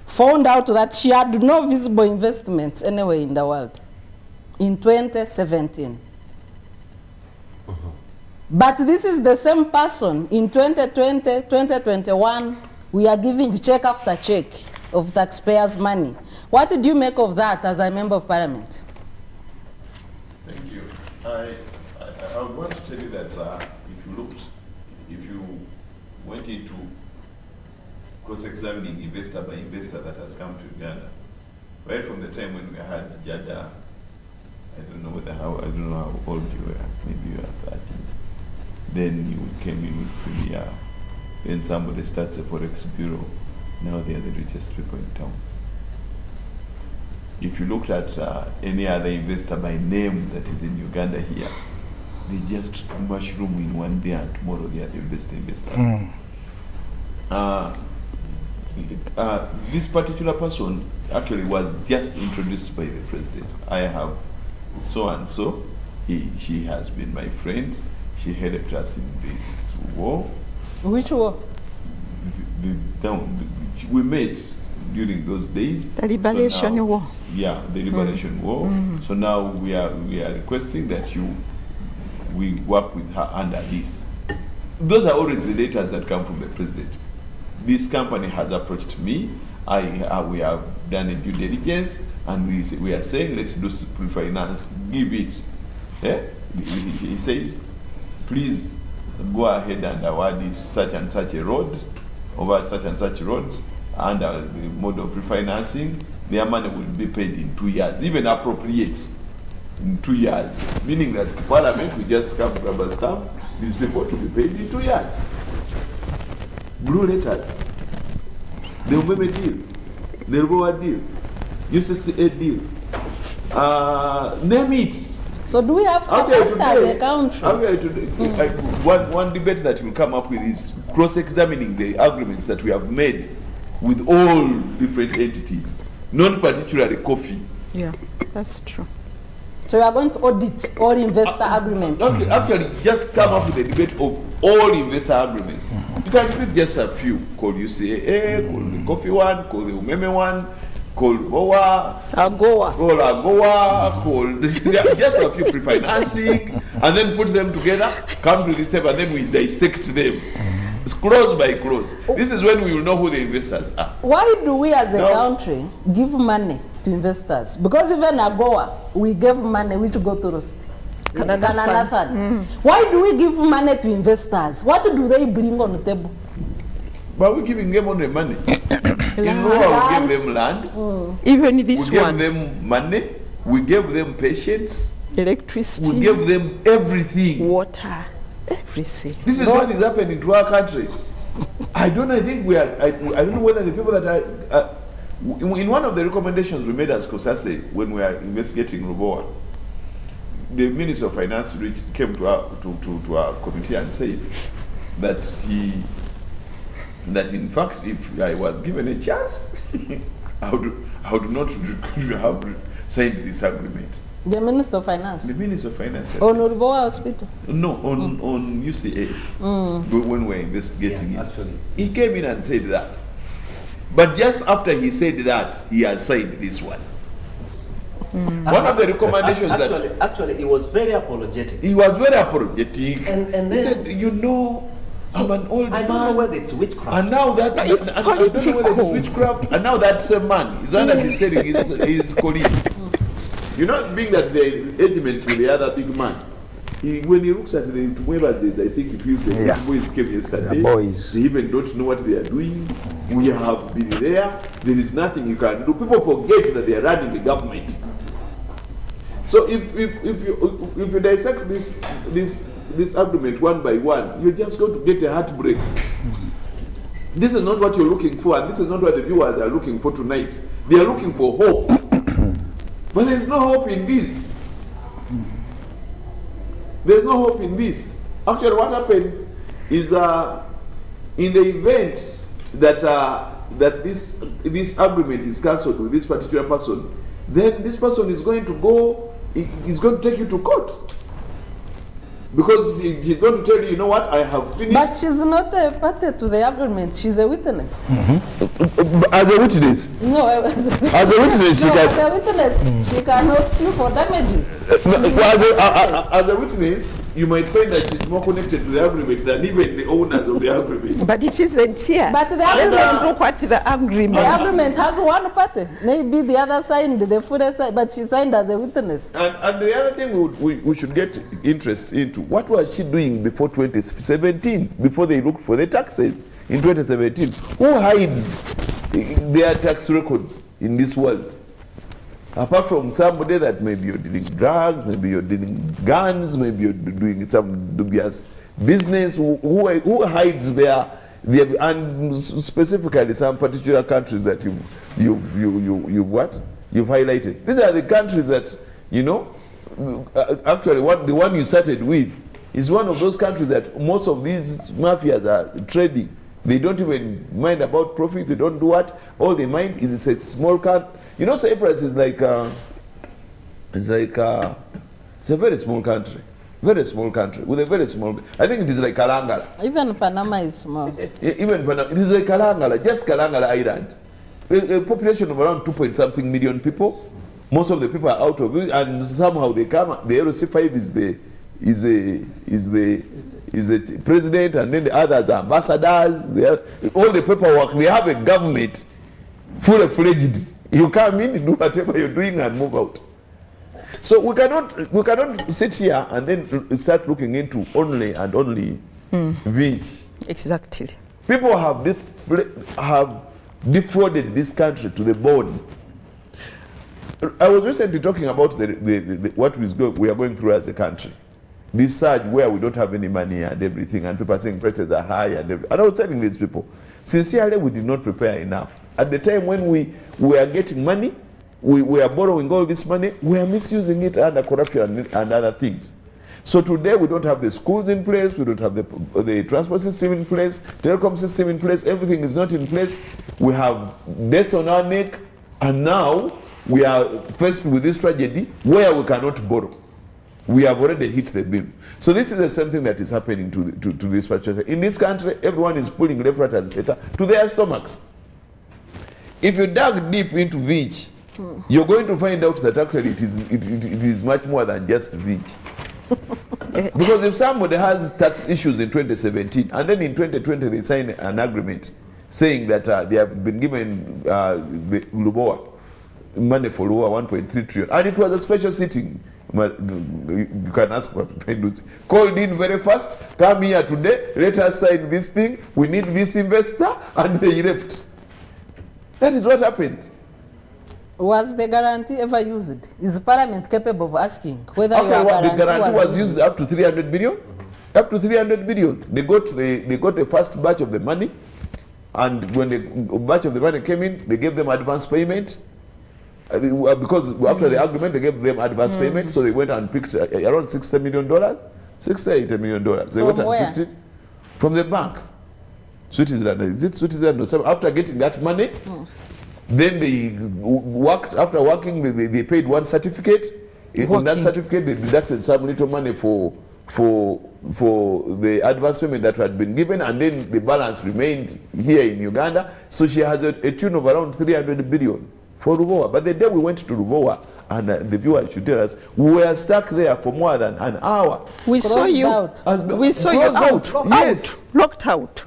found out that she had no visible investments anywhere in the world in 2017. But this is the same person in 2020, 2021, we are giving check after check of taxpayers' money. What did you make of that as a member of parliament? Thank you. I would want to tell you that if you went into cross-examining investor by investor that has come to Uganda, right from the time when we had Jaja, I don't know how old you were, maybe you were 30. Then you came in with Premier. Then somebody starts a forex bureau. Now they are the richest people in town. If you looked at any other investor by name that is in Uganda here, they just mushroom in one day and tomorrow they are the best investor. This particular person actually was just introduced by the president. I have so and so. She has been my friend. She helped us in this war. Which war? We met during those days. The Liberation War. Yeah, the Liberation War. So now we are requesting that we work with her under this. Those are always the letters that come from the president. This company has approached me. We have done a due diligence, and we are saying let's do pre-finance. Give it. Yeah? He says, please go ahead and award it such and such a road, over such and such roads, under the mode of refinancing. Their money will be paid in 2 years, even appropriates in 2 years, meaning that Parliament will just come to rubber stamp these people to be paid in 2 years. Blue letters, the Umeme deal, the Rubowa deal, UCCA deal, name it. So do we have capacity as a country? One debate that will come up with is cross-examining the agreements that we have made with all different entities, not particularly coffee. Yeah, that's true. So you are going to audit all investor agreements? Actually, just come up with a debate of all investor agreements. You can pick just a few. Call UCAA, call the coffee one, call the Umeme one, call AGOA, call just a few pre-financing, and then put them together, come to this table, and then we dissect them. It's clause by clause. This is when we will know who the investors are. Why do we as a country give money to investors? Because even AGOA, we gave money which go to Rosti. Why do we give money to investors? What do they bring on the table? But we're giving them only money. In Rwanda, we gave them land. Even this we one. We gave them money. We gave them patience. Electricity. We gave them everything. Water. Everything. This is what is happening to our country. I don't think we are. I don't know whether the people that are. In one of the recommendations we made as COSASE when we are investigating Rubowa, the Minister of Finance came to our committee and said that in fact, if I was given a chance, I would not have signed this agreement. The Minister of Finance? The Minister of Finance. On Rubowa Hospital? No, on UCA, when we were investigating it. Actually, he came in and said that. But just after he said that, he has signed this one. One of the recommendations actually, he was very apologetic. He was very apologetic. And then he said, you know, I'm an old man. I don't know whether it's witchcraft. And now that no, it's I don't know whether it's witchcraft. And now that same man is one that is telling his colleague. You know, being that the agreement with the other big man, when he looks at the Tumwebazes, I think he feels the boys came yesterday. The boys. They even don't know what they are doing. We have been there. There is nothing you can do. People forget that they are running the government. So if you dissect this argument one by one, you're just going to get a heartbreak. This is not what you're looking for, and this is not what the viewers are looking for tonight. They are looking for hope. But there's no hope in this. There's no hope in this. Actually, what happens is in the event that this agreement is cancelled with this particular person, then this person is going to go. He's going to take you to court. Because she's going to tell you, you know what, I have finished. But she's not a party to the agreement. She's a witness. As a witness? No, as a witness, she can. As a witness, she cannot sue for damages. As a witness, you might find that she's more connected to the agreement than even the owners of the agreement. But it isn't here. But the agreement, look at the agreement. The agreement has one party. Maybe the other signed, the full side, but she signed as a witness. And the other thing we should get interest into, what was she doing before 2017, before they looked for the taxes in 2017? Who hides their tax records in this world? Apart from somebody that maybe you're dealing drugs, maybe you're dealing guns, maybe you're doing some dubious business, who hides their And specifically some particular countries that you've highlighted. These are the countries that, you know, actually the one you started with is one of those countries that most of these mafias are trading. They don't even mind about profit. They don't do what. All they mind is it's a small country. You know, Cyprus is like it's a very small country. Very small country with a very small. I think it is like Kalangala. Even Panama is small. Even Panama, it is like Kalangala, just Kalangala Island. A population of around 2-point-something million people. Most of the people are out of it, and somehow they come. The LC5 is the president, and then the others are ambassadors. All the paperwork. They have a government full-fledged. You come in, do whatever you're doing, and move out. So we cannot sit here and then start looking into only Vinci. Exactly. People have defrauded this country to the bone. I was recently talking about what we are going through as a country. This surge where we don't have any money and everything, and people are saying prices are high and everything. And I was telling these people, sincerely, we did not prepare enough. At the time when we were getting money, we are borrowing all this money, we are misusing it under corruption and other things. So today we don't have the schools in place, we don't have the transport system in place, telecom system in place, everything is not in place. We have debts on our neck, and now we are faced with this tragedy where we cannot borrow. We have already hit the beam. So this is the same thing that is happening to this particular. In this country, everyone is pulling left, right, and center to their stomachs. If you dug deep into Vinci, you're going to find out that actually it is much more than just Vinci. Because if somebody has tax issues in 2017 and then in 2020 they sign an agreement saying that they have been given Lubowa money for Lubowa 1.3 trillion, and it was a special sitting. You can ask what called in very fast, come here today, let us sign this thing, we need this investor, and they left. That is what happened. Was the guarantee ever used? Is Parliament capable of asking whether Okay, your the guarantee was used up to 300 billion? Up to 300 billion. They got the first batch of the money, and when the batch of the money came in, they gave them advance payment. Because after the agreement, they gave them advance payment, so they went and picked around $60 million, $80 million. They went and picked it from the bank. Switzerland. Is it Switzerland or something? After getting that money, then they worked. After working, they paid one certificate. In that certificate, they deducted some little money for the advance payment that had been given, and then the balance remained here in Uganda. So she has a tune of around 300 billion for Lubowa. But the day we went to Lubowa, and the viewer should tell us, we were stuck there for more than an hour. We saw you out. We saw you out. Yes. Locked out.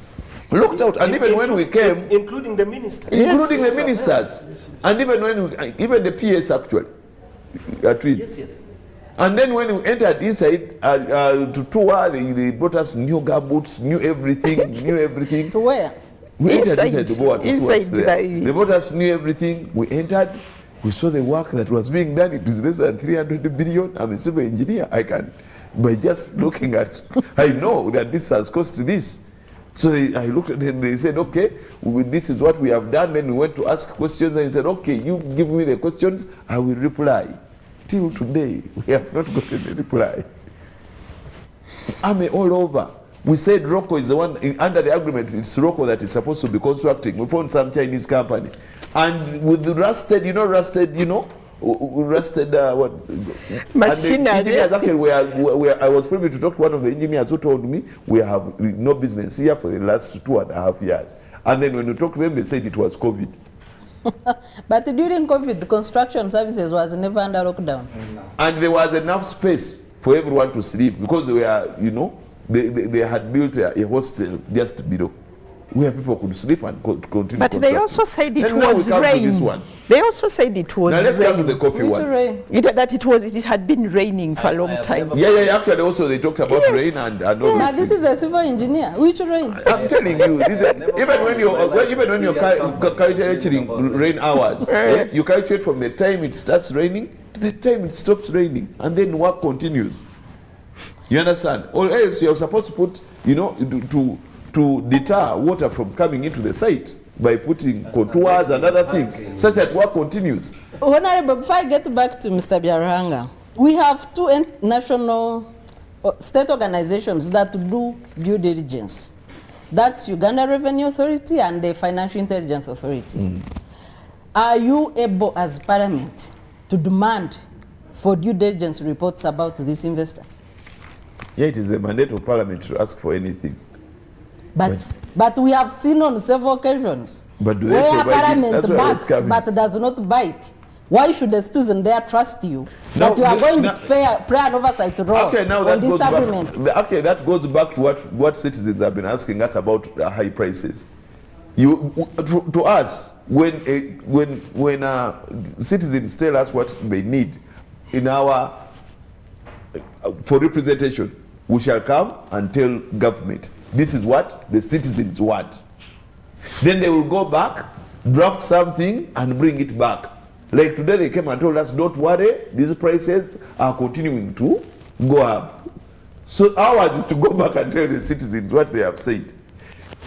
Looked out, and even when we came, including the ministers, the ministers, and even even the PS actually, yes. And then when we entered inside to tour, they brought us new gumboots, new everything. To where? We entered inside to go out to see what's there. Inside. They brought us new everything. We entered. We saw the work that was being done. It is less than 300 billion. I'm a civil engineer. By just looking at, I know that this has cost this. So I looked at them, they said, okay, this is what we have done. Then we went to ask questions, and he said, okay, you give me the questions, I will reply. Till today, we have not gotten a reply. Army all over. We said Rocco is the one, under the agreement, it's Rocco that is supposed to be constructing. We found some Chinese company. And with rusted what? Machinery. Actually, I was privy to talk to one of the engineers who told me we have no business here for the last 2.5 years. And then when you talk to them, they said it was COVID. But during COVID, the construction services was never under lockdown. And there was enough space for everyone to sleep because they were, they had built a hostel just below where people could sleep and continue. But they also said it was rain. They also said it was now let's rain. come to the coffee one. Rain? It had been raining for a long time. Yeah. Actually, also they talked about rain and all Now these this is a civil engineer. Which rain? I'm telling you, even when you're calculating rain hours, you calculate from the time it starts raining to the time it stops raining, and then work continues. You understand? Or else you're supposed to put, to deter water from coming into the site by putting contours and other things, such that work continues. Honorable, before I get back to Mr. Biaranga, we have two national state organizations that do due diligence. That's Uganda Revenue Authority and the Financial Intelligence Authority. Are you able as Parliament to demand for due diligence reports about this investor? Yeah, it is the mandate of Parliament to ask for anything. But we have seen on several occasions But do they where provide it? Parliament That's where it's backs coming. but does not bite. Why should the citizen there trust you No, that you are going no, to play an oversight role Okay, now on that this goes agreement? back. Okay, that goes back to what citizens have been asking us about high prices. To us, when citizens tell us what they need in our for representation, we shall come and tell government this is what the citizens want. Then they will go back, draft something, and bring it back. Like today, they came and told us, "Don't worry, these prices are continuing to go up." So ours is to go back and tell the citizens what they have said.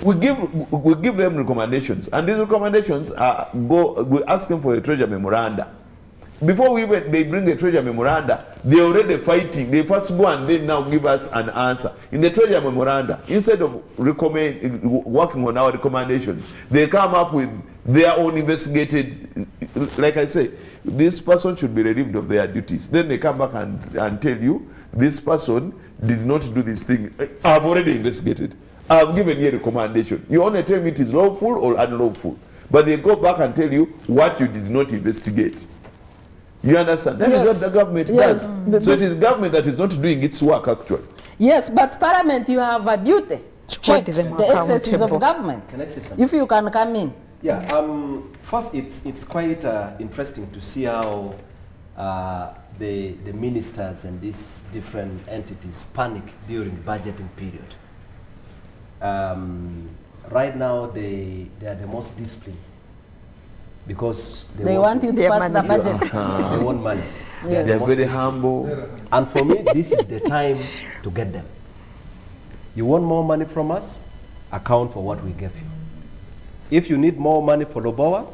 We give them recommendations, and these recommendations we ask them for a treasure memoranda. Before they bring the treasure memoranda, they're already fighting. They first go and then now give us an answer. In the treasure memoranda, instead of working on our recommendations, they come up with their own investigated, like I say, this person should be relieved of their duties. Then they come back and tell you, this person did not do this thing. I've already investigated. I've given you a recommendation. You only tell me it is lawful or unlawful. But they go back and tell you what you did not investigate. You understand? That is what the government does. So it is government that is not doing its work actually. Yes, but Parliament, you have a duty to check them the excesses of accountable. government. Can I say something? If you can come in. Yeah, first it's quite interesting to see how the ministers and these different entities panic during budgeting period. Right now they are the most disciplined because They want you to their pass the money. budget. they want money. Yes. They are most very disciplined. humble. And for me, this is the time to get them. You want more money from us? Account for what we gave you. If you need more money for Lobowa,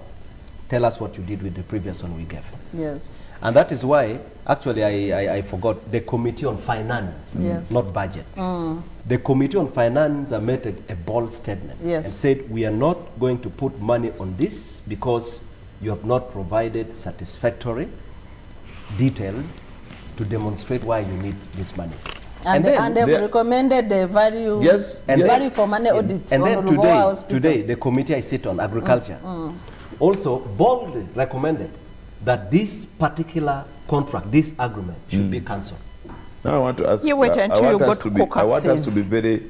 tell us what you did with the previous one we gave. Yes. And that is why, actually, I forgot, the Committee on Finance, Yes. not budget. The Committee on Finance made a bold statement Yes. and said, we are not going to put money on this because you have not provided satisfactory details to demonstrate why you need this money. And then they've they- recommended the value, Yes, And yes. value for money audit. And on then Lubowa Hospital. today, the committee I sit on, agriculture, also boldly recommended that this particular contract, this agreement, should be cancelled. Now I want to ask. You wait until I you want go us to to be. I want us to be caucuses. very.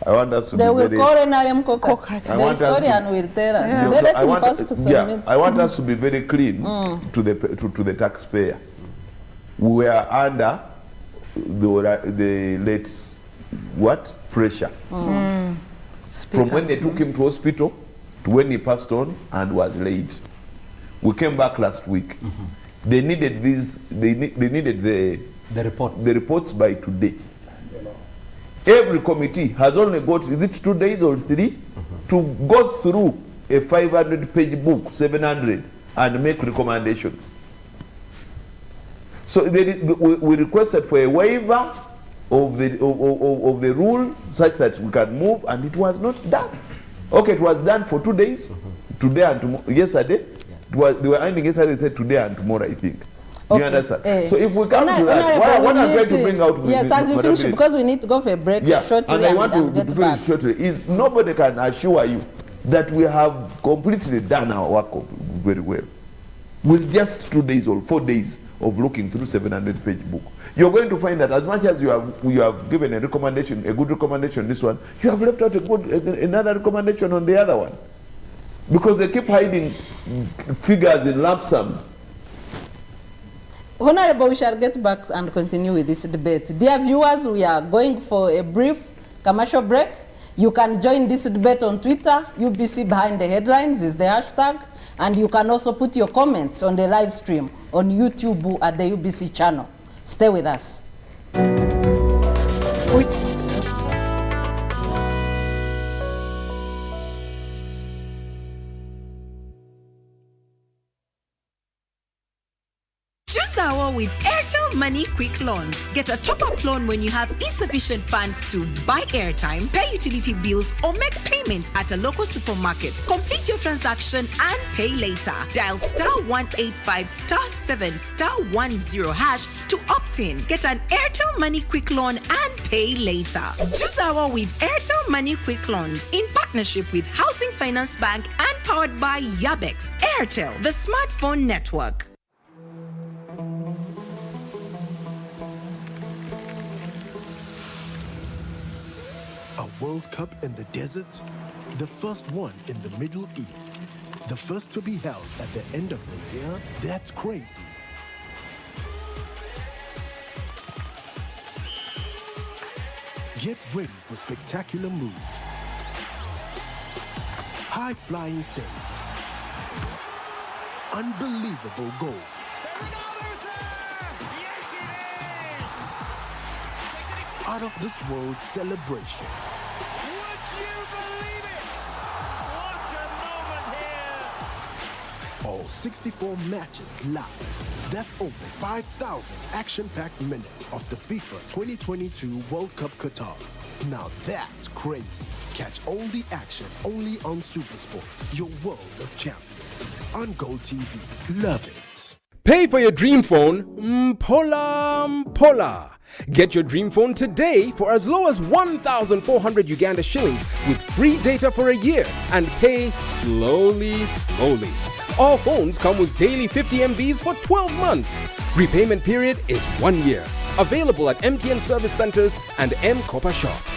I want us to They be will very. call NRM caucus. Caucus. I The want us to- historian will tell us. Yeah. They let I him want, first submit. I want us to be very clean to the taxpayer. We were under the late pressure from when they took him to hospital to when he passed on and was laid. We came back last week. They needed these. They needed The reports. the reports by today. Every committee has only got, is it 2 days or 3, to go through a 500-page book, 700, and make recommendations. So we requested for a waiver of the rule such that we can move, and it was not done. Okay, it was done for 2 days, today and tomorrow. Yesterday, they were ending yesterday. They said today and tomorrow, I think. Do you Okay, understand? So if we come to that, Honorable, what we I'm need trying to bring out, yes, as you finish, because we need to go for a break shortly and I want and to get finish back. shortly, is nobody can assure you that we have completely done our work very well. With just 2 days or 4 days of looking through 700-page book, you're going to find that as much as you have given a recommendation, a good recommendation, this one, you have left out another recommendation on the other one, because they keep hiding figures in lump sums. Honorable, we shall get back and continue with this debate. Dear viewers, we are going for a brief commercial break. You can join this debate on Twitter. UBC Behind the Headlines is the hashtag. And you can also put your comments on the live stream on YouTube at the UBC channel. Stay with us. with Airtel Money Quick Loans. Get a top-up loan when you have insufficient funds to buy airtime, pay utility bills, or make payments at a local supermarket. Complete your transaction and pay later. Dial *185*7*10# to opt in. Get an Airtel Money Quick Loan and pay later. Jusawa with Airtel Money Quick Loans in partnership with Housing Finance Bank and powered by Yabex. Airtel, the smartphone network. A World Cup in the desert? The first one in the Middle East. The first to be held at the end of the year? That's crazy. Get ready for spectacular moves, high-flying saves, unbelievable goals. Out of this world celebrations. Would you believe it? What a moment here! All 64 matches live. That's over 5,000 action-packed minutes of the FIFA 2022 World Cup Qatar. Now that's crazy. Catch all the action only on SuperSport, your world of champions. On Go TV. Love it. Pay for your dream phone, Pola. Get your dream phone today for as low as 1,400 Uganda shillings with free data for a year and pay slowly. All phones come with daily 50 MBs for 12 months. Repayment period is 1 year. Available at MTN service centers and M-Kopa shops.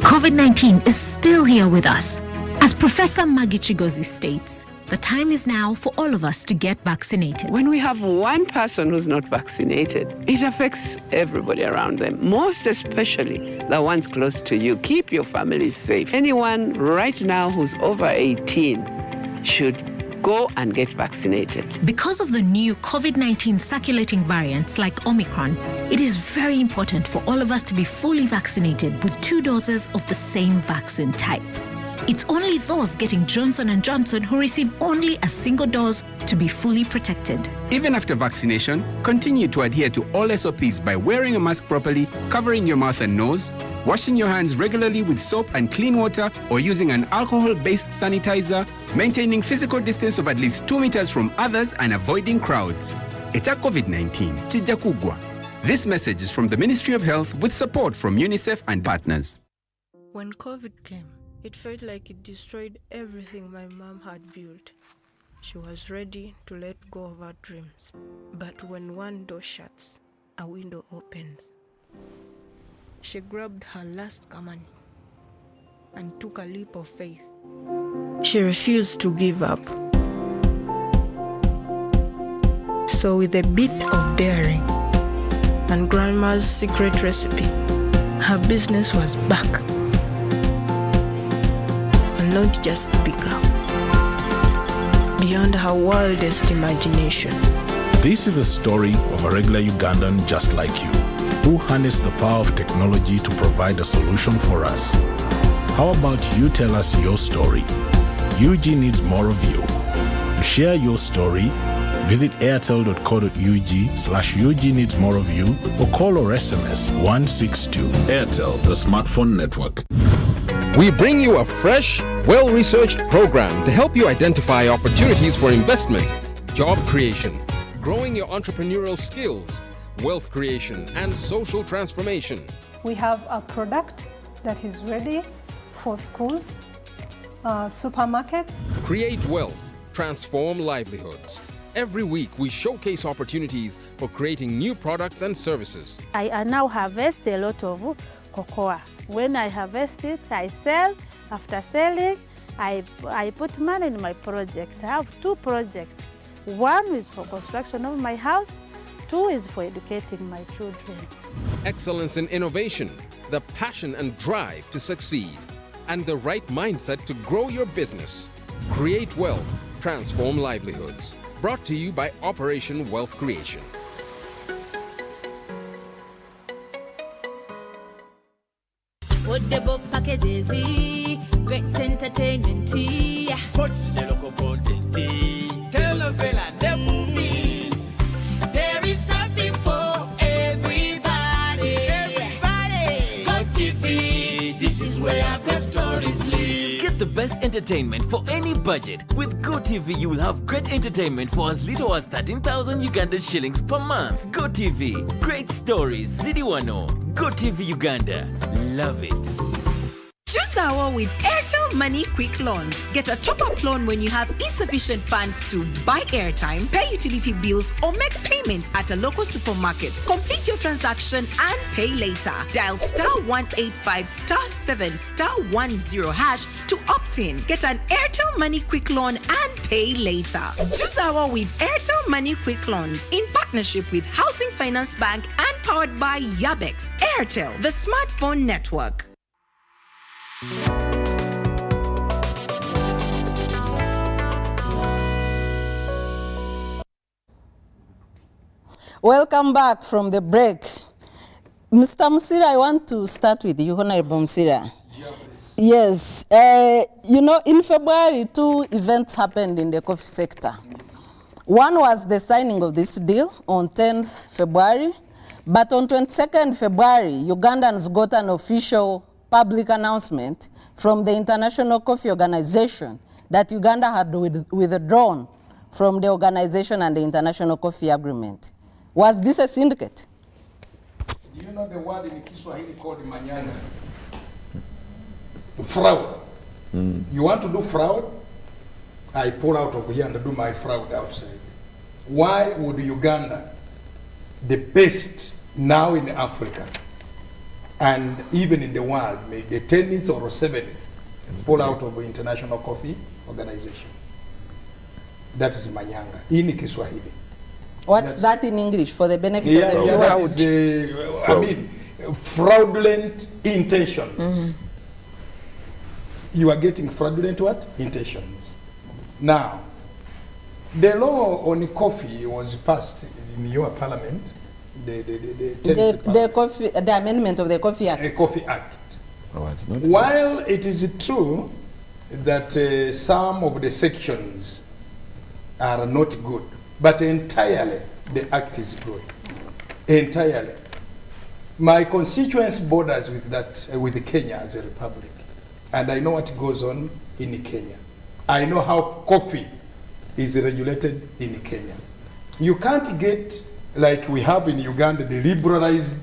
COVID-19 is still here with us. As Professor Maggie Chigozi states, the time is now for all of us to get vaccinated. When we have one person who's not vaccinated, it affects everybody around them, most especially the ones close to you. Keep your family safe. Anyone right now who's over 18 should go and get vaccinated. Because of the new COVID-19 circulating variants like Omicron, it is very important for all of us to be fully vaccinated with 2 doses of the same vaccine type. It's only those getting Johnson & Johnson who receive only a single dose to be fully protected. Even after vaccination, continue to adhere to all SOPs by wearing a mask properly, covering your mouth and nose, washing your hands regularly with soap and clean water, or using an alcohol-based sanitizer, maintaining physical distance of at least 2 meters from others, and avoiding crowds. Echa COVID-19, chija kugwa. This message is from the Ministry of Health with support from UNICEF and partners. When COVID came, it felt like it destroyed everything my mom had built. She was ready to let go of her dreams. But when one door shuts, a window opens. She grabbed her last command and took a leap of faith. She refused to give up. So with a bit of daring and Grandma's secret recipe, her business was back. And not just bigger, beyond her wildest imagination. This is a story of a regular Ugandan just like you, who harnessed the power of technology to provide a solution for us. How about you tell us your story? UG needs more of you. To share your story, visit airtel.co.ug/UG needs more of you or call or SMS 162. Airtel, the smartphone network. We bring you a fresh, well-researched program to help you identify opportunities for investment, job creation, growing your entrepreneurial skills, wealth creation, and social transformation. We have a product that is ready for schools, supermarkets. Create wealth, transform livelihoods. Every week, we showcase opportunities for creating new products and services. I now harvest a lot of cocoa. When I harvest it, I sell. After selling, I put money in my project. I have 2 projects. 1 is for construction of my house, 2 is for educating my children. Excellence in innovation, the passion and drive to succeed, and the right mindset to grow your business. Create wealth, transform livelihoods. Brought to you by Operation Wealth Creation. Football packages, great entertainment, best entertainment for any budget. With GoTV, you will have great entertainment for as little as 13,000 Uganda shillings per month. GoTV, great stories, Zidiwano. GoTV Uganda, love it. Choose our with Airtel Money Quick Loans. Get a top-up loan when you have insufficient funds to buy airtime, pay utility bills, or make payments at a local supermarket. Complete your transaction and pay later. Dial *185 *7 *10 hash to opt in. Get an Airtel Money Quick Loan and pay later. Choose our with Airtel Money Quick Loans in partnership with Housing Finance Bank and powered by Yabex. Airtel, the smartphone network. Welcome back from the break. Mr. Musira, I want to start with you, Honorable Musira. Yes, you know, in February, 2 events happened in the coffee sector. One was the signing of this deal on 10th February, but on 22nd February, Ugandans got an official public announcement from the International Coffee Organization that Uganda had withdrawn from the organization and the International Coffee Agreement. Was this a syndicate? Do you know the word in Kiswahili called manyanga? Fraud. You want to do fraud? I pull out of here and do my fraud outside. Why would Uganda, the best now in Africa, and even in the world, maybe the 10th or 7th, pull out of the International Coffee Organization? That is manyanga in Kiswahili. What's that in English for the benefit of the viewers? That is, I mean, fraudulent intentions. You are getting fraudulent what? Intentions. Now, the law on coffee was passed in your parliament. The amendment of the Coffee Act. The Coffee Act. Oh, it's not. While it is true that some of the sections are not good, but entirely the act is good. Entirely. My constituency borders with that, with Kenya as a republic, and I know what goes on in Kenya. I know how coffee is regulated in Kenya. You can't get, like we have in Uganda, the liberalized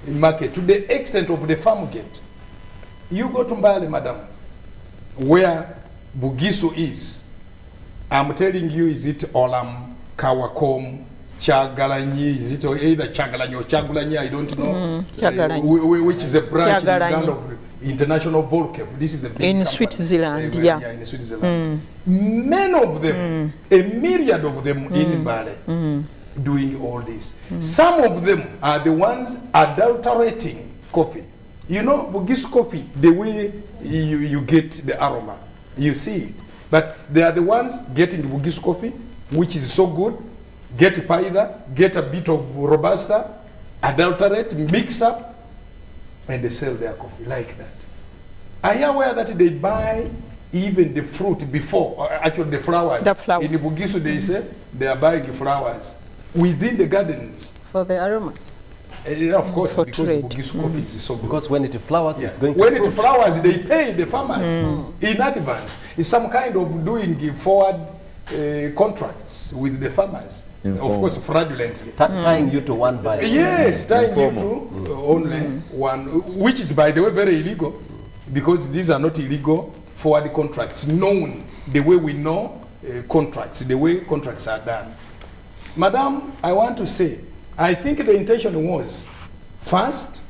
market to the extent of the farm gate. You go to Mbale, madam, where Bugisu is. I'm telling you, is it Olam, Kawakom, Chagalanyi, is it either Chagalanyi or Chagulanyi, I don't know. Which is a branch in Uganda of International Volcano. This is a big in company. Switzerland, yeah. In Switzerland. Many of them, a myriad of them in Mbale, doing all this. Some of them are the ones adulterating coffee. You know, Bugisu coffee, the way you get the aroma, you see it. But they are the ones getting the Bugisu coffee, which is so good, get paida, get a bit of Robusta, adulterate, mix up, and they sell their coffee like that. Are you aware that they buy even the fruit before, actually the flowers? The flower. In the Bugisu, they say they are buying the flowers within the gardens. For the aroma? Of course, For because trade. Bugisu coffee is so good. Because when it flowers, it's going to When fruit. it flowers, they pay the farmers in advance. It's some kind of doing forward contracts with the farmers. Of course, fraudulently. Tying you to one buyer. Yes, tying you to only one, which is, by the way, very illegal, because these are not illegal forward contracts, known the way we know contracts, the way contracts are done. Madam, I want to say, I think the intention was, first,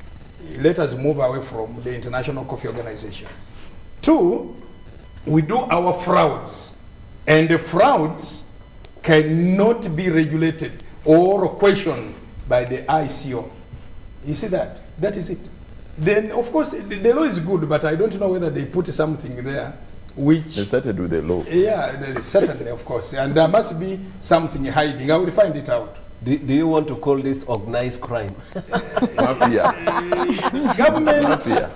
let us move away from the International Coffee Organization. 2, we do our frauds, and the frauds cannot be regulated or questioned by the ICO. You see that? That is it. Then, of course, the law is good, but I don't know whether they put something there which... They started with the law. Yeah, certainly, of course. And there must be something hiding. I will find it out. Do you want to call this organized crime? Mafia. Government... Mafia.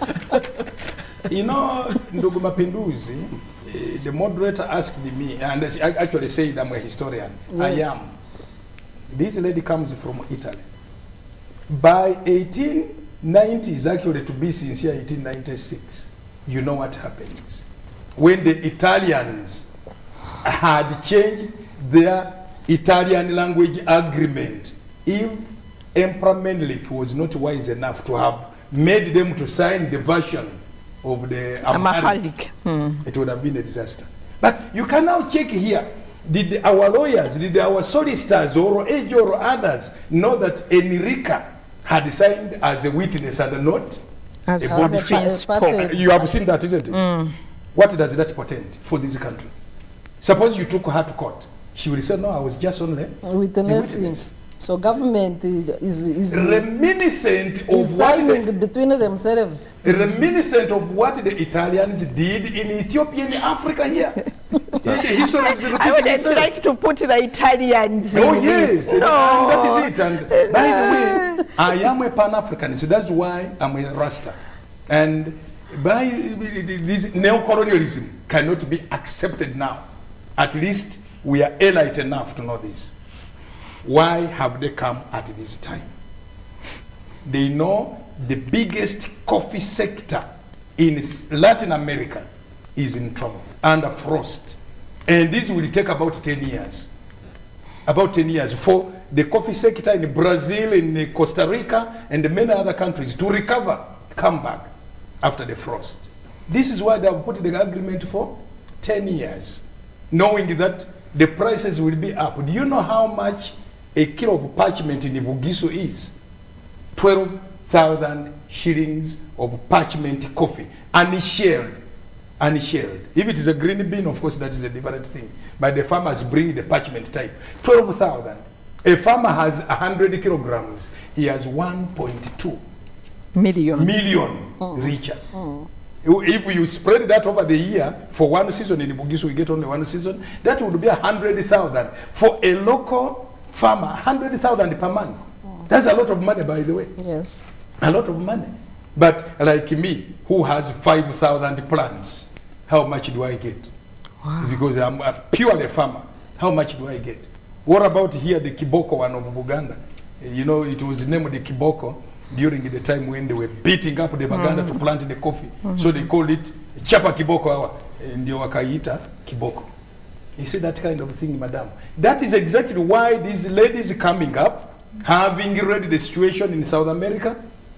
You know, Ndugu Mapinduzi, the moderator asked me, and I actually said I'm a historian. Yes. I am. This lady comes from Italy. By 1890s, actually to be sincere, 1896, you know what happens. when the Italians had changed their Italian language agreement, if Emperor Menelik was not wise enough to have made them to sign the version of the Amharic, it would have been a disaster. But you can now check here. Did our lawyers, did our solicitors or age or others know that Enrica had signed as a witness and not as a a body? principal? You have seen that, isn't it? What does that portend for this country? Suppose you took her to court. She will say, no, I was just only a witness. So government is reminiscent of signing between themselves. Reminiscent of what the Italians did in Ethiopia and Africa here. The history is repeating I would itself. like to put the Italians Oh in yes, this. No. and that is it. And by the way, I am a Pan-Africanist. That's why I'm a Rasta. And by this neo-colonialism cannot be accepted now. At least we are elite enough to know this. Why have they come at this time? They know the biggest coffee sector in Latin America is in trouble, under frost. And this will take about 10 years. About 10 years for the coffee sector in Brazil, in Costa Rica, and many other countries to recover, come back after the frost. This is why they have put the agreement for 10 years, knowing that the prices will be up. Do you know how much a kilo of parchment in Bugisu is? 12,000 shillings of parchment coffee, unshelled. Unshelled. If it is a green bean, of course, that is a different thing. But the farmers bring the parchment type. 12,000. A farmer has 100 kilograms. He has 1.2 million richer. If you spread that over the year, for one season in Bugisu, we get only one season, that would be 100,000. For a local farmer, 100,000 per month. That's a lot of money, by the way. Yes. A lot of money. But like me, who has 5,000 plants, how much do I get? Wow. Because I'm a purely farmer. How much do I get? What about here, the Kiboko one of Buganda? You know, it was named the Kiboko during the time when they were beating up the Baganda to plant the coffee. So they called it Chapa Kiboko Awa. Ndio wakaita Kiboko. You see that kind of thing, madam. That is exactly why these ladies coming up, having read the situation in South America,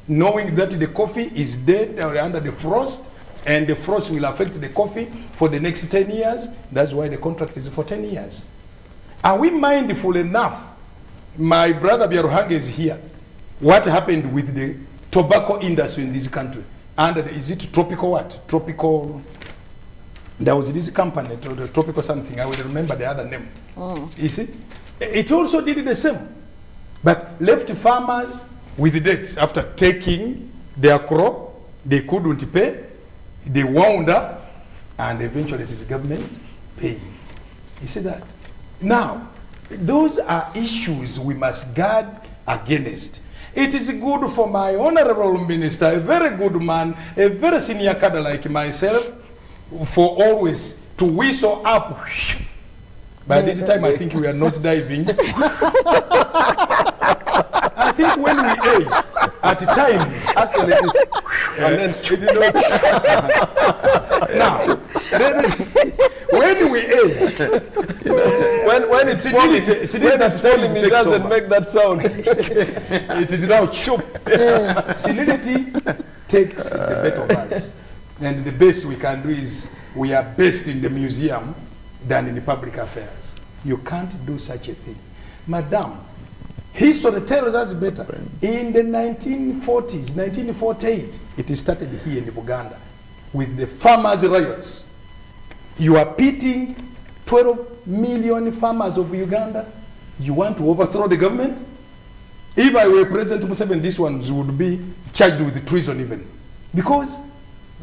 knowing that the coffee is dead or under the frost, and the frost will affect the coffee for the next 10 years. That's why the contract is for 10 years. Are we mindful enough? My brother Biaruhanga is here. What happened with the tobacco industry in this country? And is it tropical what? Tropical, there was this company, the tropical something, I will remember the other name. You see? It also did the same. But left farmers with debts after taking their crop, they couldn't pay, they wound up, and eventually it is government paying. You see that? Now, those are issues we must guard against. It is good for my honorable minister, a very good man, a very senior cadre like myself, for always to whistle up. By this time, I think we are not diving. I think when we age, at times, actually, it is, and then when we age, when it's falling, it doesn't make that sound. It is now chup. Senility takes the best of us, and the best we can do is we are best in the museum than in the public affairs. You can't do such a thing, madam. History tells us better. In the 1940s, 1948, it started here in Uganda with the farmers' riots. You are pitting 12 million farmers of Uganda. You want to overthrow the government? If I were President Museveni, these ones would be charged with treason even. Because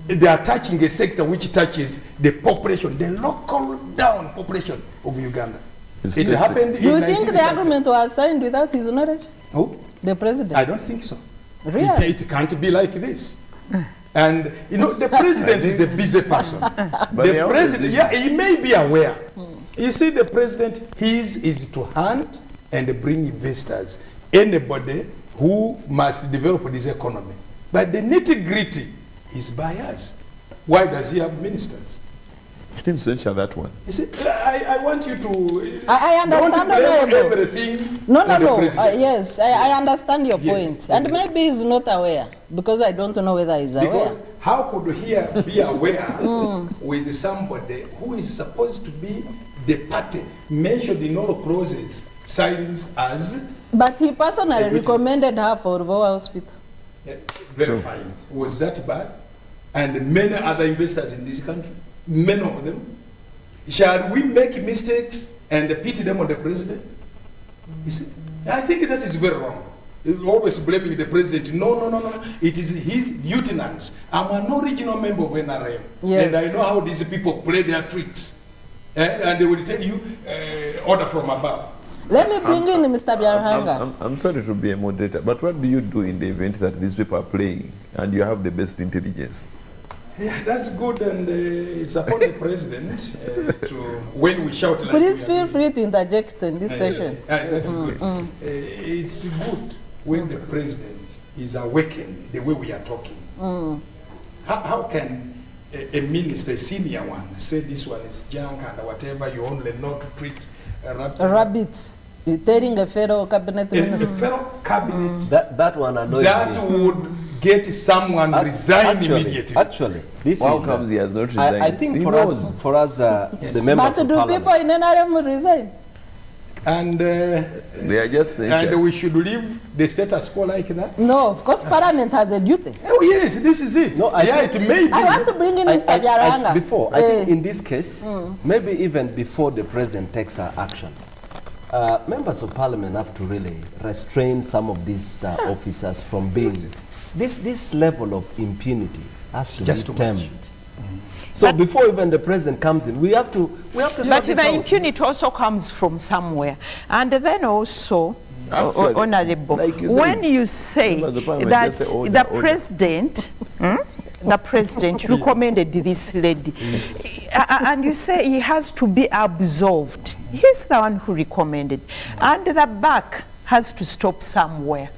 they are touching a sector which touches the population, the local down population of Uganda. It happened in 1930. Do you think the agreement was signed without his knowledge? Who? The president. I don't think so. Really? It can't be like this. And you know, the president is a busy person. The president, yeah, he may be aware. You see, the president, his is to hunt and bring investors. Anybody who must develop this economy. But the nitty-gritty is by us. Why does he have ministers? I didn't censure that one. You see, I want you to. I understand, don't blame Honorable. everything. No, on the president. yes, I understand your Yes, point. yes. And maybe he's not aware, because I don't know whether he's aware. Because how could he be aware with somebody who is supposed to be the party mentioned in all clauses, signs as But he personally a witness? recommended her for Rubowa Hospital. Very fine. Was that bad? And many other investors in this country, many of them. Shall we make mistakes and pity them on the president? You see, I think that is very wrong. You're always blaming the president. No. It is his lieutenants. I'm an original member of NRM. Yes. And I know how these people play their tricks. And they will tell you order from above. Let me bring in Mr. Biarhanga. I'm sorry to be a moderator, but what do you do in the event that these people are playing and you have the best intelligence? Yeah, that's good, and it's upon the president to, when we shout like Please we are feel doing. free to interject in this session. That's good. It's good when the president is awakened the way we are talking. How can a minister, a senior one, say this one is junk and whatever, you only know to treat a rabbit? A rabbit, telling a fellow cabinet minister. A fellow cabinet. That one annoys That me. would get someone resign immediately. Actually, this How is. comes he has not I resigned? think He for knows. us, the members But of do parliament. people in NRM resign? And They are just censured. and we should leave the status quo like that? No, of course, Parliament has a duty. Oh yes, this is it. No, it may be. I want to bring in Mr. Biarhanga. Before, I think in this case, maybe even before the president takes action, members of parliament have to really restrain some of these officers from being. This level of impunity has to Just be too tamed. So before even the president comes in, we have to But sort this the out. impunity also comes from somewhere. And then also, Actually, Honorable, like you said, when you say members of parliament that just say order, the order. president, the president recommended this lady, and you say he has to be absolved. He's the one who recommended. And the back has to stop somewhere.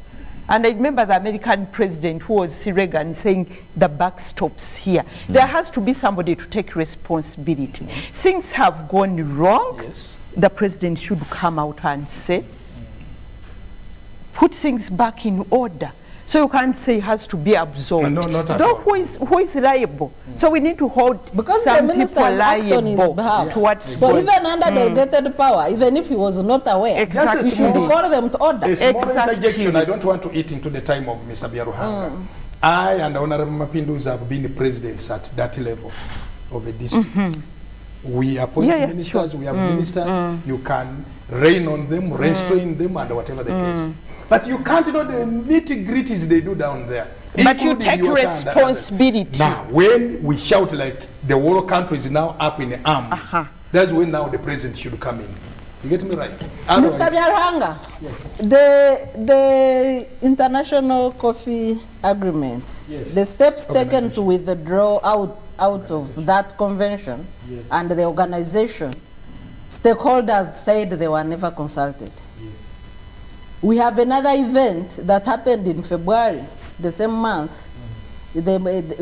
And I remember the American president, who was Reagan, saying the buck stops here. There has to be somebody to take responsibility. Things have gone wrong. The president should come out and say, put things back in order. So you can't say it has to be absolved. No, not at Though all. who is liable? So we need to hold Because some the minister people has acted on his liable behalf. to what's So going even under delegated power, even if he was not aware, Exactly. we should call them to order. A small Exactly. interjection. I don't want to eat into the time of Mr. Biaruhanga. I and Honorable Mapindus have been the presidents at that level of a district. We appoint ministers, we have ministers, you can rain on them, restrain them, and whatever the case. But you can't know the nitty-gritties they do down there. But you including take your responsibility. Now, when we shout like the whole country is now up in arms, that's when now the president should come in. You get me right? Mr. Biarhanga, the International Coffee Agreement, the steps taken to withdraw out of that convention and the organization, stakeholders said they were never consulted. We have another event that happened in February, the same month,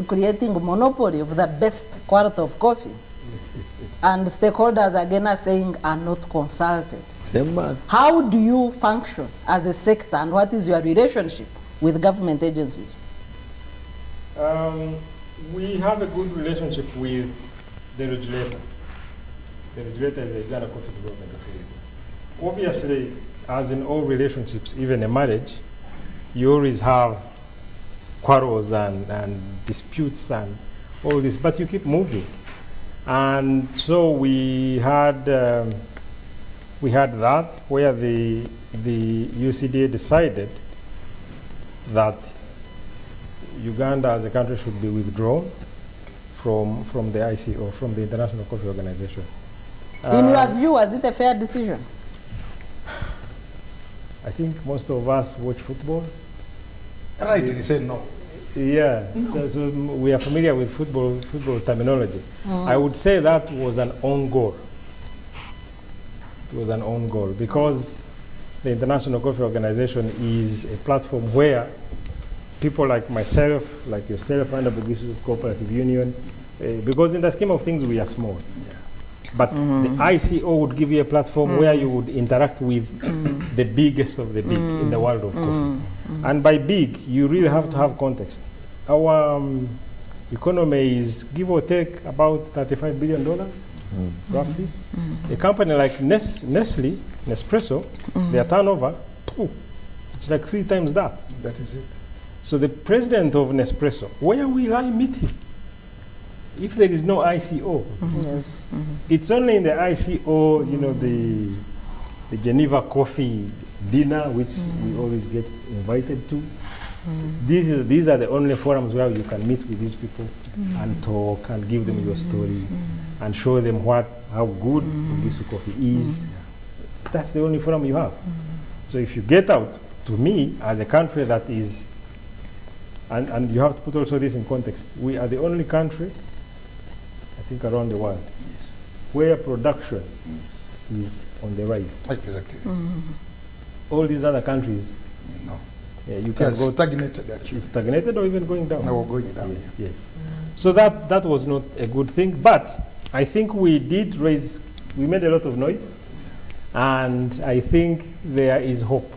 creating a monopoly of the best quality of coffee. And stakeholders again are saying are not consulted. Same man. How do you function as a sector, and what is your relationship with government agencies? We have a good relationship with the regulator. The regulator is the Uganda Coffee Development Authority. Obviously, as in all relationships, even a marriage, you always have quarrels and disputes and all this, but you keep moving. And so we had that where the UCDA decided that Uganda as a country should be withdrawn from the ICO, from the International Coffee Organization. In your view, was it a fair decision? I think most of us watch football. Right, they say no. Yeah, so we are familiar with football terminology. I would say that was an own goal. It was an own goal because the International Coffee Organization is a platform where people like myself, like yourself, under the Misuse Cooperative Union, Because in the scheme of things, we are small. But the ICO would give you a platform where you would interact with the biggest of the big in the world of coffee. And by big, you really have to have context. Our economy is, give or take, about $35 billion, roughly. A company like Nestle, Nespresso, their turnover, it's like 3 times that. That is it. So the president of Nespresso, where will I meet him? If there is no ICO, Yes. it's only in the ICO, you know, the Geneva coffee dinner, which we always get invited to. These are the only forums where you can meet with these people and talk and give them your story and show them how good Misuse coffee is. That's the only forum you have. So if you get out, to me, as a country that is, and you have to put also this in context, we are the only country, I think, around the world, where production is on the rise. Exactly. All these other countries, no. Yeah, you It can has go stagnated, actually. It's stagnated or even going down. No, going down. Yes. So that was not a good thing, but I think we made a lot of noise, and I think there is hope.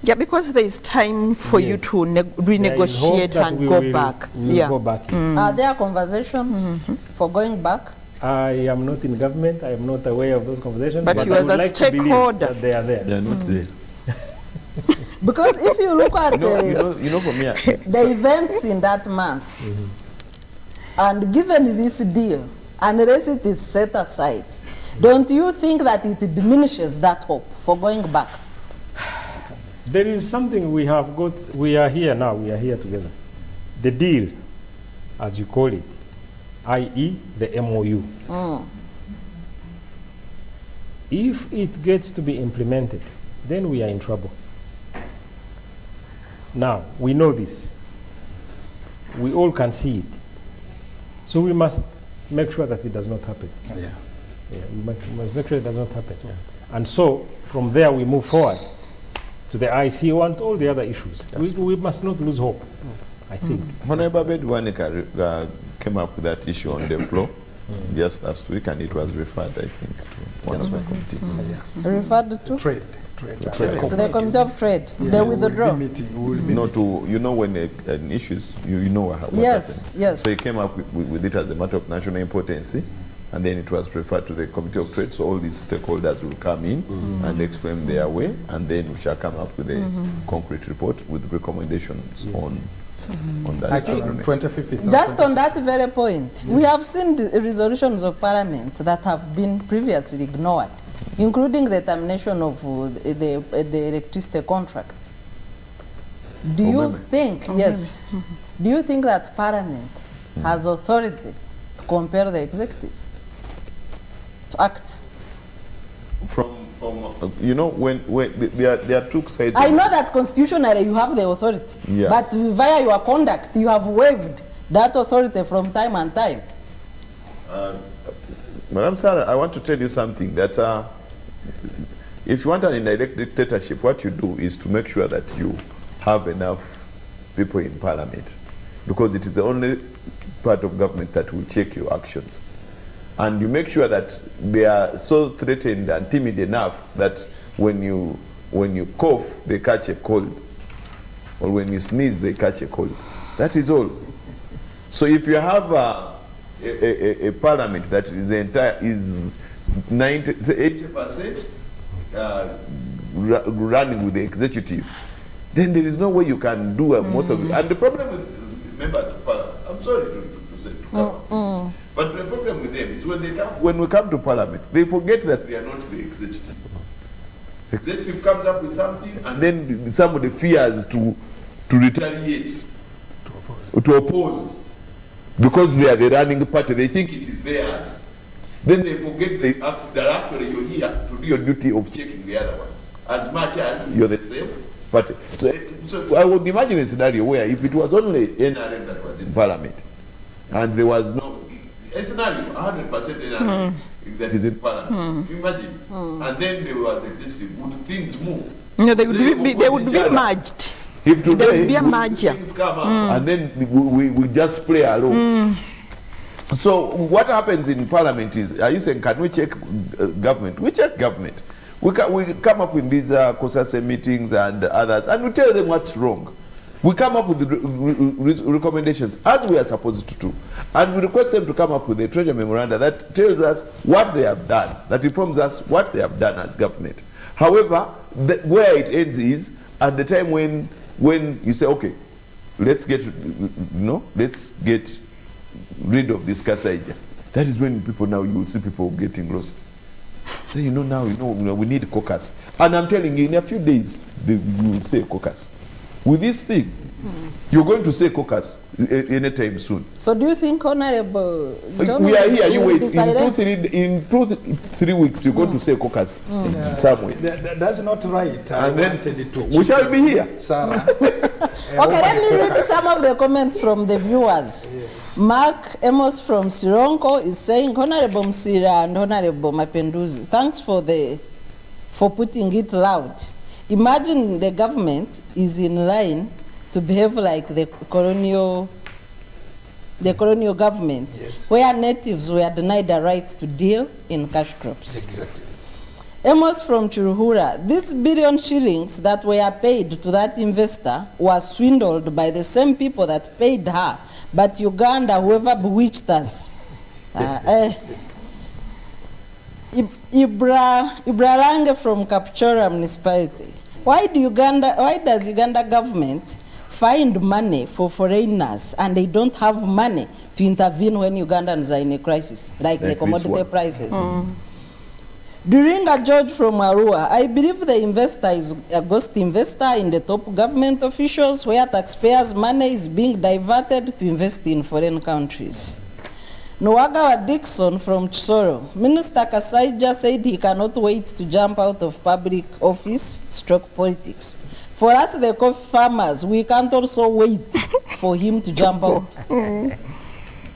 Yeah, because there is time for you to renegotiate and go back. Go back. Are there conversations for going back? I am not in government. I am not aware of those conversations. But you are the stakeholder. That they are there. They are not there. Because if you look at you know, for me, the events in that month, and given this deal, unless it is set aside, don't you think that it diminishes that hope for going back? There is something we have got. We are here now. We are here together. The deal, as you call it, i.e. the MOU. If it gets to be implemented, then we are in trouble. Now, we know this. We all can see it. So we must make sure that it does not happen. We must make sure it does not happen. And so, from there, we move forward to the ICO and all the other issues. We must not lose hope, I think. Honorable Bedwanika came up with that issue on the floor just last week, and it was referred, I think, to one of the committees. Referred to? Trade. To the Committee of Trade. They withdraw. No, to, you know, when an issue is, you know what happened. Yes. So he came up with it as a matter of national importance, and then it was referred to the Committee of Trade, so all these stakeholders will come in and explain their way, and then we shall come up with a concrete report with recommendations on that. Just on that very point, we have seen the resolutions of Parliament that have been previously ignored, including the termination of the electricity contract. Do you think, do you think that Parliament has authority to compel the executive to act? You know, when there are two sides. I know that constitutionally you have the authority, but via your conduct you have waived that authority from time and time. Madam Sarah, I want to tell you something, that if you want an indirect dictatorship, what you do is to make sure that you have enough people in Parliament, because it is the only part of government that will check your actions. And you make sure that they are so threatened and timid enough that when you cough, they catch a cold, or when you sneeze, they catch a cold. That is all. So if you have a parliament that is 80% running with the executive, then there is no way you can do most of it. And the problem with members of parliament, I'm sorry to say, but the problem with them is when we come to parliament, they forget that they are not the executive. The executive comes up with something, and then somebody fears to retaliate, to oppose, because they are the running party. They think it is theirs. Then they forget that actually you're here to do your duty of checking the other one, as much as you're the same party. So I would imagine a scenario where if it was only NRM that was in parliament, and there was no, a scenario, 100% NRM that is in parliament, imagine, and then there was executive, would things move? No, they would be merged. If today be a merger. things come up, and then we just play along. So what happens in Parliament is, are you saying, can we check government? We check government. We come up with these COSASE meetings and others, and we tell them what's wrong. We come up with the recommendations as we are supposed to do, and we request them to come up with a treasure memoranda that tells us what they have done, that informs us what they have done as government. However, where it ends is at the time when you say, okay, let's get rid of this Kasaija. That is when people now, you will see people getting lost. Say, now we need caucus. And I'm telling you, in a few days, you will say caucus. With this thing, you're going to say caucus anytime soon. So do you think, Honorable John, we are here, you wait. In 2-3 weeks, you're going to say caucus somewhere. That's not right. And then we shall be here. Sarah. Okay, let me read some of the comments from the viewers. Yes. Mark Amos from Sironko is saying, Honorable Msira and Honorable Mapenduzi, thanks for putting it loud. Imagine the government is in line to behave like the colonial government, yes, where natives were denied the right to deal in cash crops. Exactly. Amos from Churuhura, these billion shillings that were paid to that investor was swindled by the same people that paid her, but Uganda, whoever bewitched us. Ibralange from Kapchora municipality. Why does Uganda government find money for foreigners and they don't have money to intervene when Ugandans are in a crisis, like the commodity prices? Duringa George from Arua, I believe the investor is a ghost investor in the top government officials where taxpayers' money is being diverted to invest in foreign countries. Nwagawa Dixon from Chisoro, Minister Kasaija said he cannot wait to jump out of public office / politics. For us, the coffee farmers, we can't also wait for him to jump out.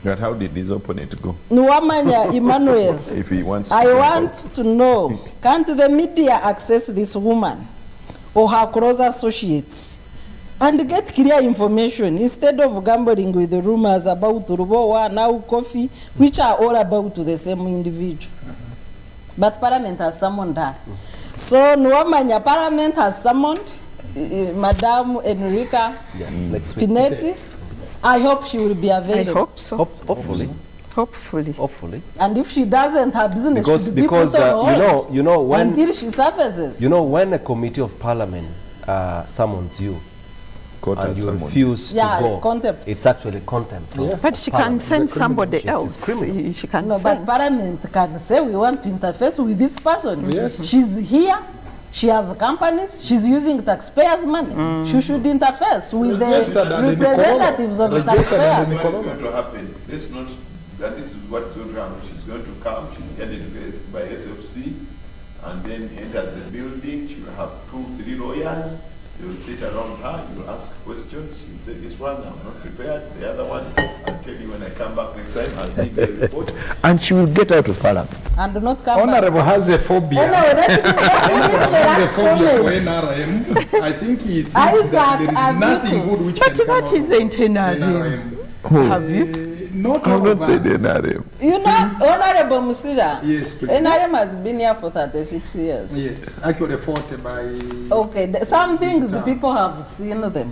But how did his opponent go? Nwamanya Emmanuel, if he wants I want to know, can't the media access this woman or her close associates and get clear information instead of gambling with the rumors about Rubowa, now coffee, which are all about the same individual? But Parliament has summoned her. So Nwamanya, Parliament has summoned Madame Enrica Pinetti. I hope she will be available. I hope so. Hopefully. Hopefully. And if she doesn't, her business because should be put on hold you know when until she surfaces. You know, when a committee of parliament summons you and you refuse to go, it's actually contempt. Yeah. But she can send somebody else. She can but Parliament can say we want to interface with this person. Yes. She's here. She has companies. She's using taxpayers' money. She should interface with the representatives of the taxpayers. What's going to happen? Let's not. That this is what is going to happen. She's going to come. She's headed by SFC, and then enters the building. She will have 2-3 lawyers. They will sit around her. You will ask questions. She will say, "This one, I'm not prepared. The other one, I'll tell you when I come back next time. I'll give you a report." And she will get out of Parliament. And do not come Honorable back. has a phobia. I think he thinks that there is nothing good which can come out. But what is the NRM? Have you? I've not said NRM. You know, Honorable Musira, Yes, NRM has been here for 36 years. Yes, actually fought by... Okay, some things people have seen them.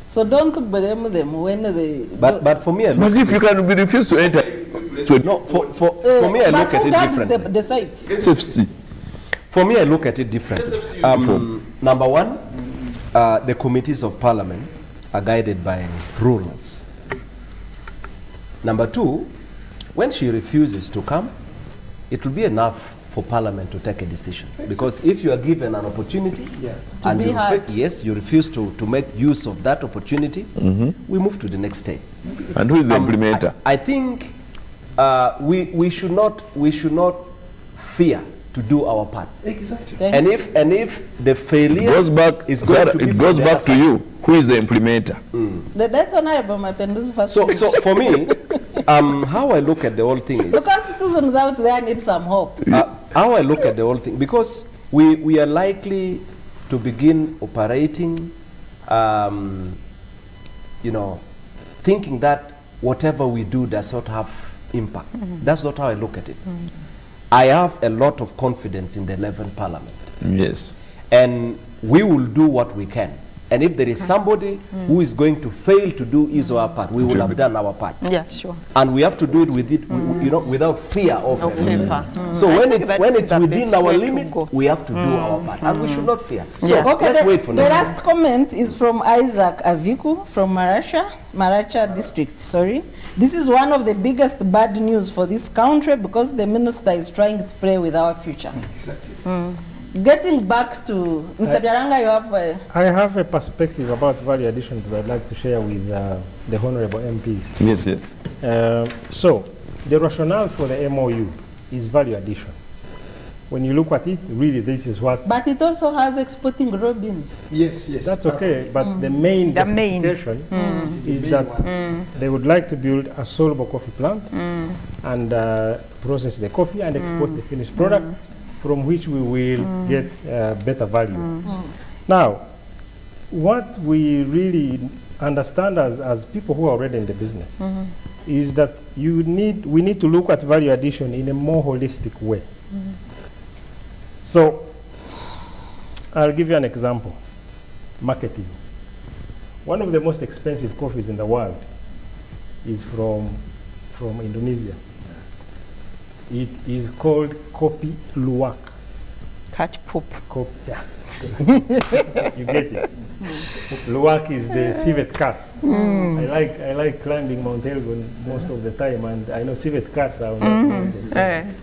So don't blame them when they... But for me, I look if you can be refused to enter... No, for me, I look at it differently. The site? SFC. For me, I look at it differently. Number one, the committees of parliament are guided by rules. Number two, when she refuses to come, it will be enough for Parliament to take a decision. Because if you are given an opportunity and you refuse to make use of that opportunity, we move to the next step. And who is the implementer? I think we should not fear to do our part. Exactly. And if the failure goes back to you, who is the implementer? That's Honorable Mapenduzi first. So for me, how I look at the whole thing is... Because citizens out there need some hope. How I look at the whole thing, because we are likely to begin operating, thinking that whatever we do does not have impact. That's not how I look at it. I have a lot of confidence in the 11th Parliament. Yes. And we will do what we can. And if there is somebody who is going to fail to do his or her part, we will have done our part. Yeah, sure. And we have to do it with it, you know, without fear of it. So I when think it's that's the within best our way to limit, go. we have to do our part, and we should not fear. So Okay, let's wait for the next last comment is from Isaac Aviku from Maracha district, sorry. This is one of the biggest bad news for this country because the minister is trying to play with our future. Exactly. Getting back to Mr. Biaranga, you have I have a perspective about value addition that I'd like to share with the honorable MPs. Yes, yes. So, the rationale for the MOU is value addition. When you look at it, really this is what... But it also has exporting raw beans. Yes, yes. That's okay, but the main justification is that they would like to build a soluble coffee plant and process the coffee and export the finished product from which we will get better value. Now, what we really understand as people who are already in the business is that we need to look at value addition in a more holistic way. So, I'll give you an example. Marketing. One of the most expensive coffees in the world is from Indonesia. It is called Kopi Luwak. Cat poop. Yeah. You get it. Luwak is the civet cat. I like climbing Mount Elgon most of the time, and I know civet cats are on that mountain. So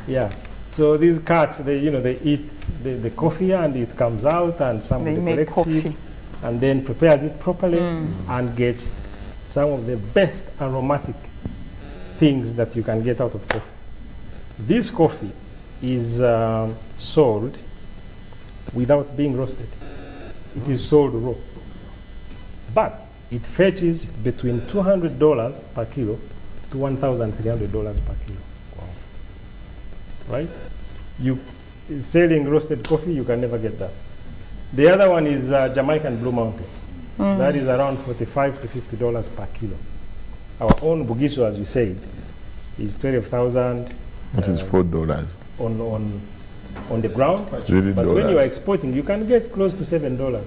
yeah. So these cats, they eat the coffee and it comes out, and somebody collects it and then prepares it properly and gets some of the best aromatic things that you can get out of coffee. This coffee is sold without being roasted. It is sold raw. But it fetches between $200 per kilo to $1,300 per kilo. Wow. Right? You selling roasted coffee, you can never get that. The other one is Jamaican Blue Mountain. That is around $45 to $50 per kilo. Our own Bugiso, as you said, is 12,000. That is $4 on the ground. Really but when you are exporting, you can get close to $7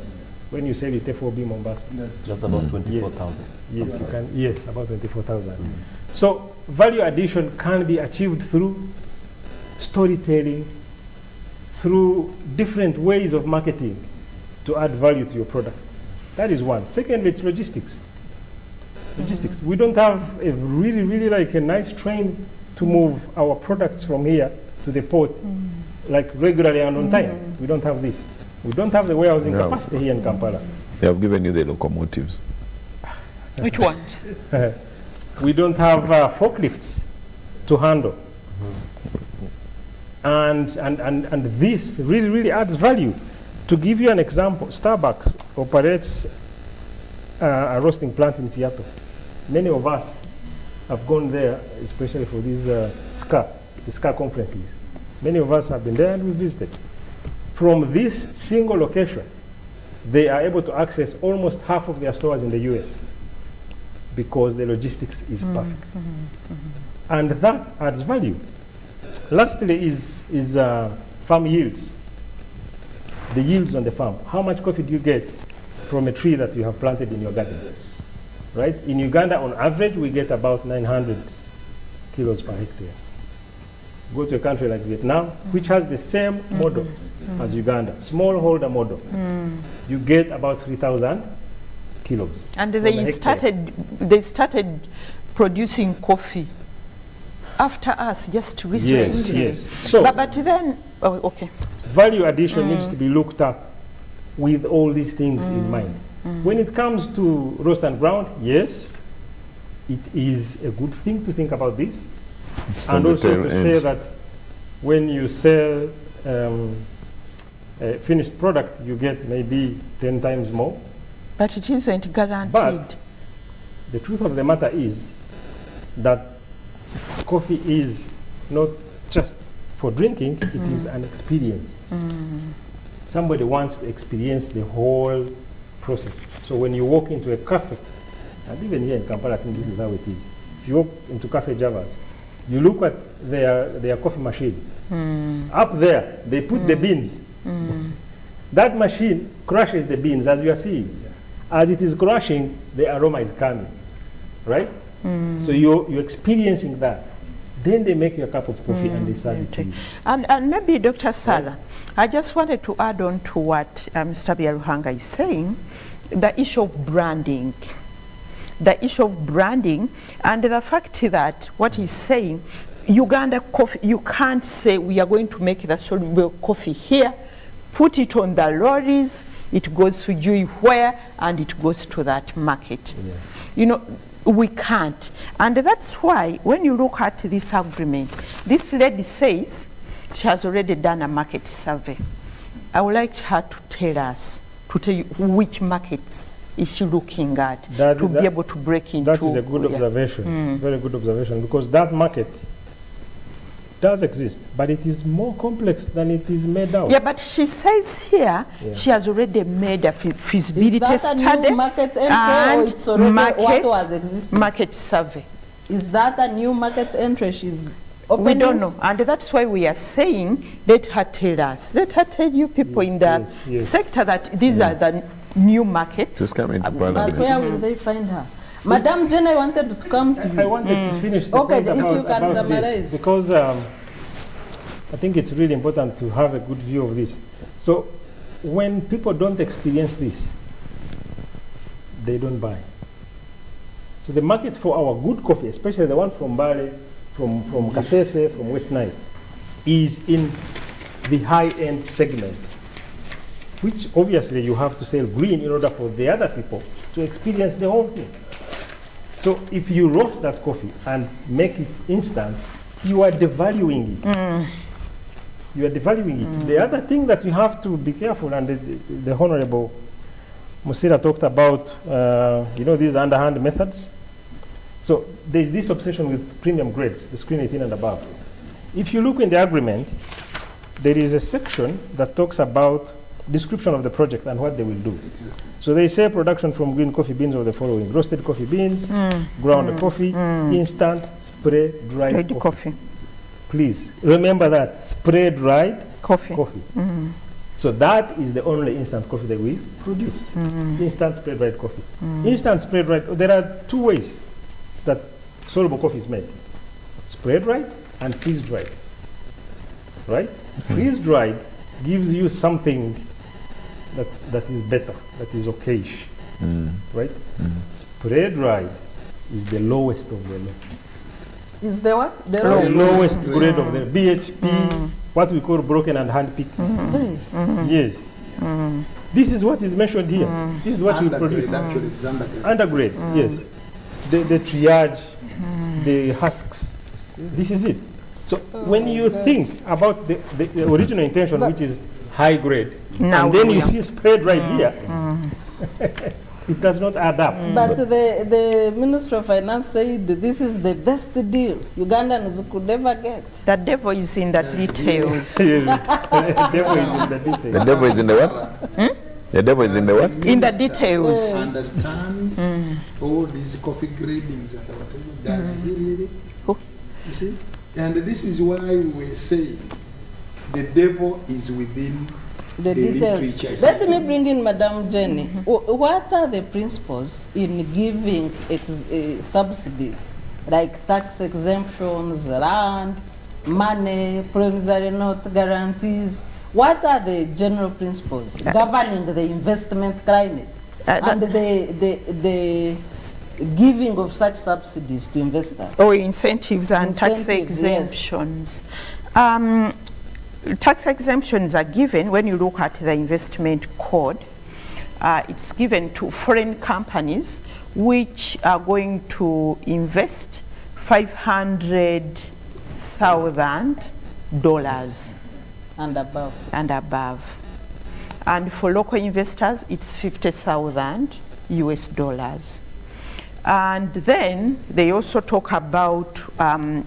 when you sell it FOB Mombasa. That's about 24,000. Yes, you can. Yes, about 24,000. So value addition can be achieved through storytelling, through different ways of marketing to add value to your product. That is one. Secondly, it's logistics. Logistics. We don't have a really like a nice train to move our products from here to the port like regularly and on time. We don't have this. We don't have the warehousing capacity here in Kampala. They have given you the locomotives. Which ones? We don't have forklifts to handle. And this really adds value. To give you an example, Starbucks operates a roasting plant in Seattle. Many of us have gone there, especially for these SCA conferences. Many of us have been there and we visited. From this single location, they are able to access almost half of their stores in the US because the logistics is perfect. And that adds value. Lastly is farm yields. The yields on the farm. How much coffee do you get from a tree that you have planted in your garden? Right? In Uganda, on average, we get about 900 kilos per hectare. Go to a country like Vietnam, which has the same model as Uganda, smallholder model. You get about 3,000 kilos. And they started producing coffee after us just recently. Yes. So, but then, okay. Value addition needs to be looked at with all these things in mind. When it comes to roast and ground, yes, it is a good thing to think about this. And also to say that when you sell a finished product, you get maybe 10 times more. But it isn't guaranteed. But the truth of the matter is that coffee is not just for drinking, it is an experience. Somebody wants to experience the whole process. So when you walk into a cafe, and even here in Kampala, I think this is how it is. If you walk into Cafe Java's, You look at their coffee machine. Up there, they put the beans. That machine crushes the beans, as you are seeing. As it is crushing, the aroma is coming, right? So you're experiencing that. Then they make you a cup of coffee and they serve it to you. And maybe Dr. Sala, I just wanted to add on to what Mr. Byaruhanga is saying, the issue of branding. The issue of branding and the fact that what he's saying, Uganda coffee, you can't say we are going to make the soluble coffee here, put it on the lorries, it goes to Jui where, and it goes to that market. Yeah. You know, we can't. And that's why when you look at this agreement, this lady says she has already done a market survey. I would like her to tell us, to tell you which markets is she looking at to be able to break into. That is a good observation, very good observation, because that market does exist, but it is more complex than it is made out. Yeah, but she says here she has already made a feasibility study a new market entry, or it's already what was existing? Market survey. Is that a new market entry she's opening? We don't know, and that's why we are saying, let her tell us. Let her tell you people in the sector that these are the new markets. Just come into Parliament. But where will they find her? Madam Jen, I wanted to come to you. I wanted to finish the okay, point if you can about summarize. this, because I think it's really important to have a good view of this. So when people don't experience this, they don't buy. So the market for our good coffee, especially the one from Bale, from Kasese, from West Nile, is in the high-end segment, which obviously you have to sell green in order for the other people to experience the whole thing. So if you roast that coffee and make it instant, you are devaluing it. You are devaluing it. The other thing that you have to be careful, and the Honorable Musira talked about, these underhand methods. So there's this obsession with premium grades, the screen 18 and above. If you look in the agreement, there is a section that talks about description of the project and what they will do. So they say production from green coffee beans of the following: roasted coffee beans, ground coffee, instant, spray dried coffee. Please remember that, spray dried coffee. So that is the only instant coffee that we produce. Instant spray dried coffee. Instant spray dried, there are two ways that soluble coffee is made: spray dried and freeze dried. Right? Freeze dried gives you something that is better, that is okayish, right? Spray dried is the lowest of the low. Is the what? The lowest grade of the BHP, what we call broken and hand-picked. Yes. This is what is mentioned here. This is what we produce. Actually, it's undergrade. Undergrade, yes. The triage, the husks. This is it. So when you think about the original intention, which is high grade, and then you see spread right here, it does not add up. But the Minister of Finance said this is the best deal Ugandans could ever get. The devil is in the details. The devil is in the details. The devil is in the what? The devil is in the what? In the details. Understand all these coffee gradings and whatever. Does he really? You see? And this is why we say the devil is within the details. literature. Let me bring in Madam Jenny. What are the principles in giving subsidies, like tax exemptions, land, money, promissory note guarantees? What are the general principles governing the investment climate and the giving of such subsidies to investors? Or incentives and tax exemptions. Yes. Tax exemptions are given when you look at the investment code. It's given to foreign companies which are going to invest $500,000 and above. And for local investors, it's $50,000 US. And then they also talk about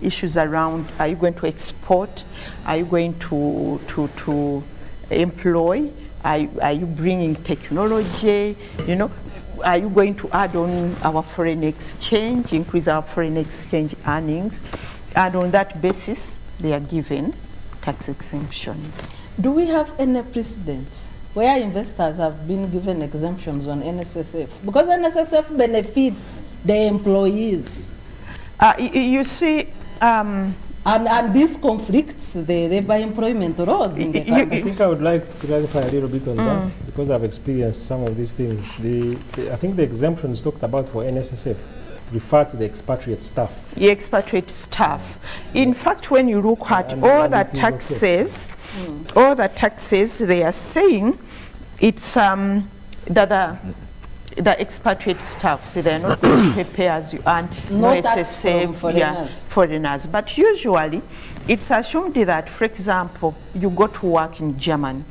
issues around: are you going to export? Are you going to employ? Are you bringing technology? You know, are you going to add on our foreign exchange, increase our foreign exchange earnings, and on that basis, they are given tax exemptions. Do we have any precedent where investors have been given exemptions on NSSF? Because NSSF benefits the employees. You see, and this conflicts the labor employment laws in the country. I think I would like to clarify a little bit on that, because I've experienced some of these things. I think the exemptions talked about for NSSF refer to the expatriate staff. The expatriate staff. In fact, when you look at all the taxes, they are saying it's the expatriate staff, so they're not going to pay as you earn, no tax from foreigners. Foreigners. But usually, it's assumed that, for example, you go to work in Germany,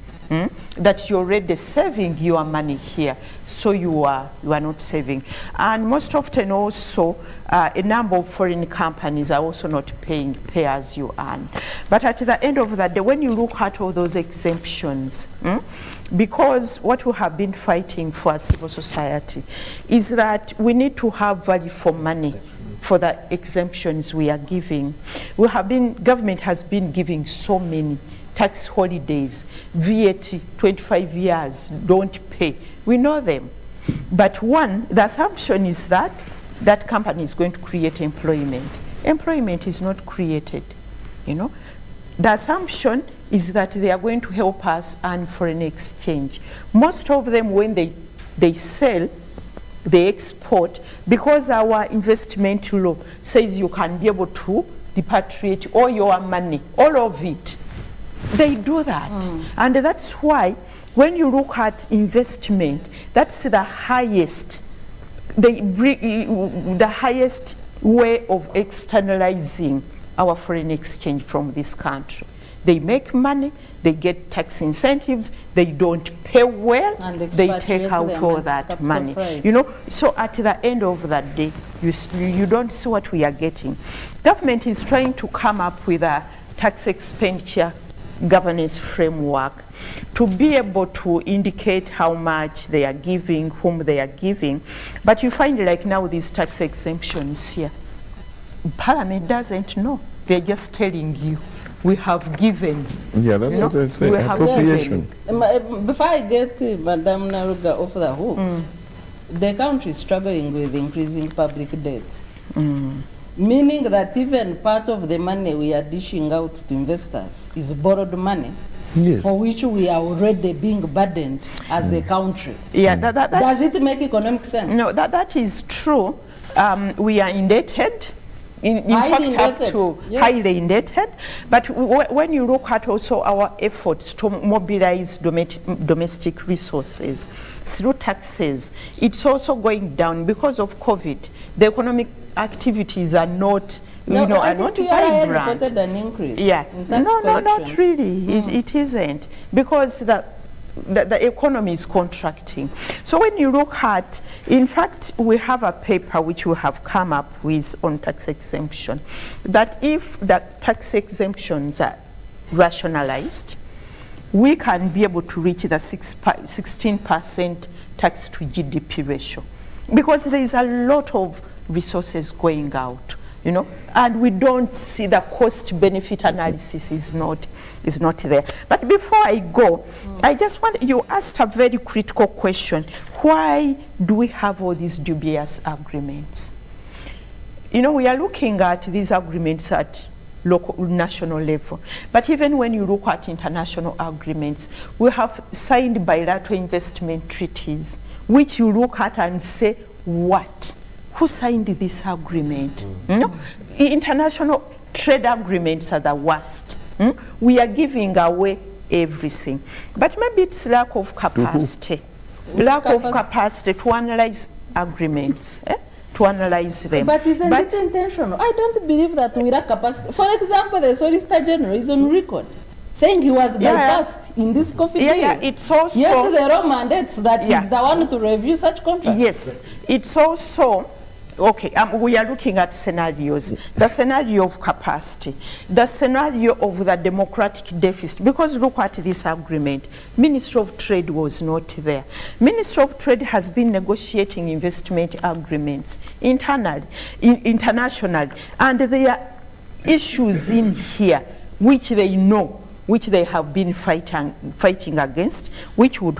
that you're already saving your money here, so you are not saving. And most often also, a number of foreign companies are also not paying pay as you earn. But at the end of the day, when you look at all those exemptions, because what we have been fighting for as civil society is that we need to have value for money for the exemptions we are giving. Government has been giving so many tax holidays, VAT, 25 years, don't pay. We know them. But one, the assumption is that that company is going to create employment. Employment is not created, you know. The assumption is that they are going to help us earn foreign exchange. Most of them, when they sell, they export, because our investment law says you can be able to repatriate all your money, all of it. They do that. And that's why when you look at investment, that's the highest, the highest way of externalizing our foreign exchange from this country. They make money, they get tax incentives, they don't pay well, they take out all that money. You know, so at the end of that day, you don't see what we are getting. Government is trying to come up with a tax expenditure governance framework to be able to indicate how much they are giving, whom they are giving. But you find like now these tax exemptions here, Parliament doesn't know. They're just telling you, we have given. Yeah, that's what I say, appropriation. Before I get Madam Naruga off the hook, the country is struggling with increasing public debt. Meaning that even part of the money we are dishing out to investors is borrowed money, for which we are already being burdened as a country. Yeah, does it make economic sense? No, that is true. We are indebted. In fact, up to highly indebted. But when you look at also our efforts to mobilize domestic resources through taxes, it's also going down because of COVID. The economic activities are not, are not vibrant. Reported an increase. Yeah, in tax no, not really. It isn't, because the economy is contracting. So when you look at, in fact, we have a paper which we have come up with on tax exemption, that if the tax exemptions are rationalized, we can be able to reach the 16% tax to GDP ratio, because there is a lot of resources going out, you know, and we don't see the cost benefit analysis is not there. But before I go, I just want, you asked a very critical question. Why do we have all these dubious agreements? You know, we are looking at these agreements at national level. But even when you look at international agreements, we have signed bilateral investment treaties, which you look at and say, what? Who signed this agreement? No? International trade agreements are the worst. We are giving away everything. But maybe it's lack of capacity. Lack of capacity to analyze agreements, to analyze them. But isn't it intentional? I don't believe that we lack capacity. For example, the Solicitor General is on record saying he was bypassed in this coffee deal. Yeah, it's also... Yet the law mandates that he's the one to review such contracts. Yes, it's also Okay, we are looking at scenarios. The scenario of capacity, the scenario of the democratic deficit, because look at this agreement. Ministry of Trade was not there. Ministry of Trade has been negotiating investment agreements internally, internationally, and there are issues in here which they know, which they have been fighting against, which would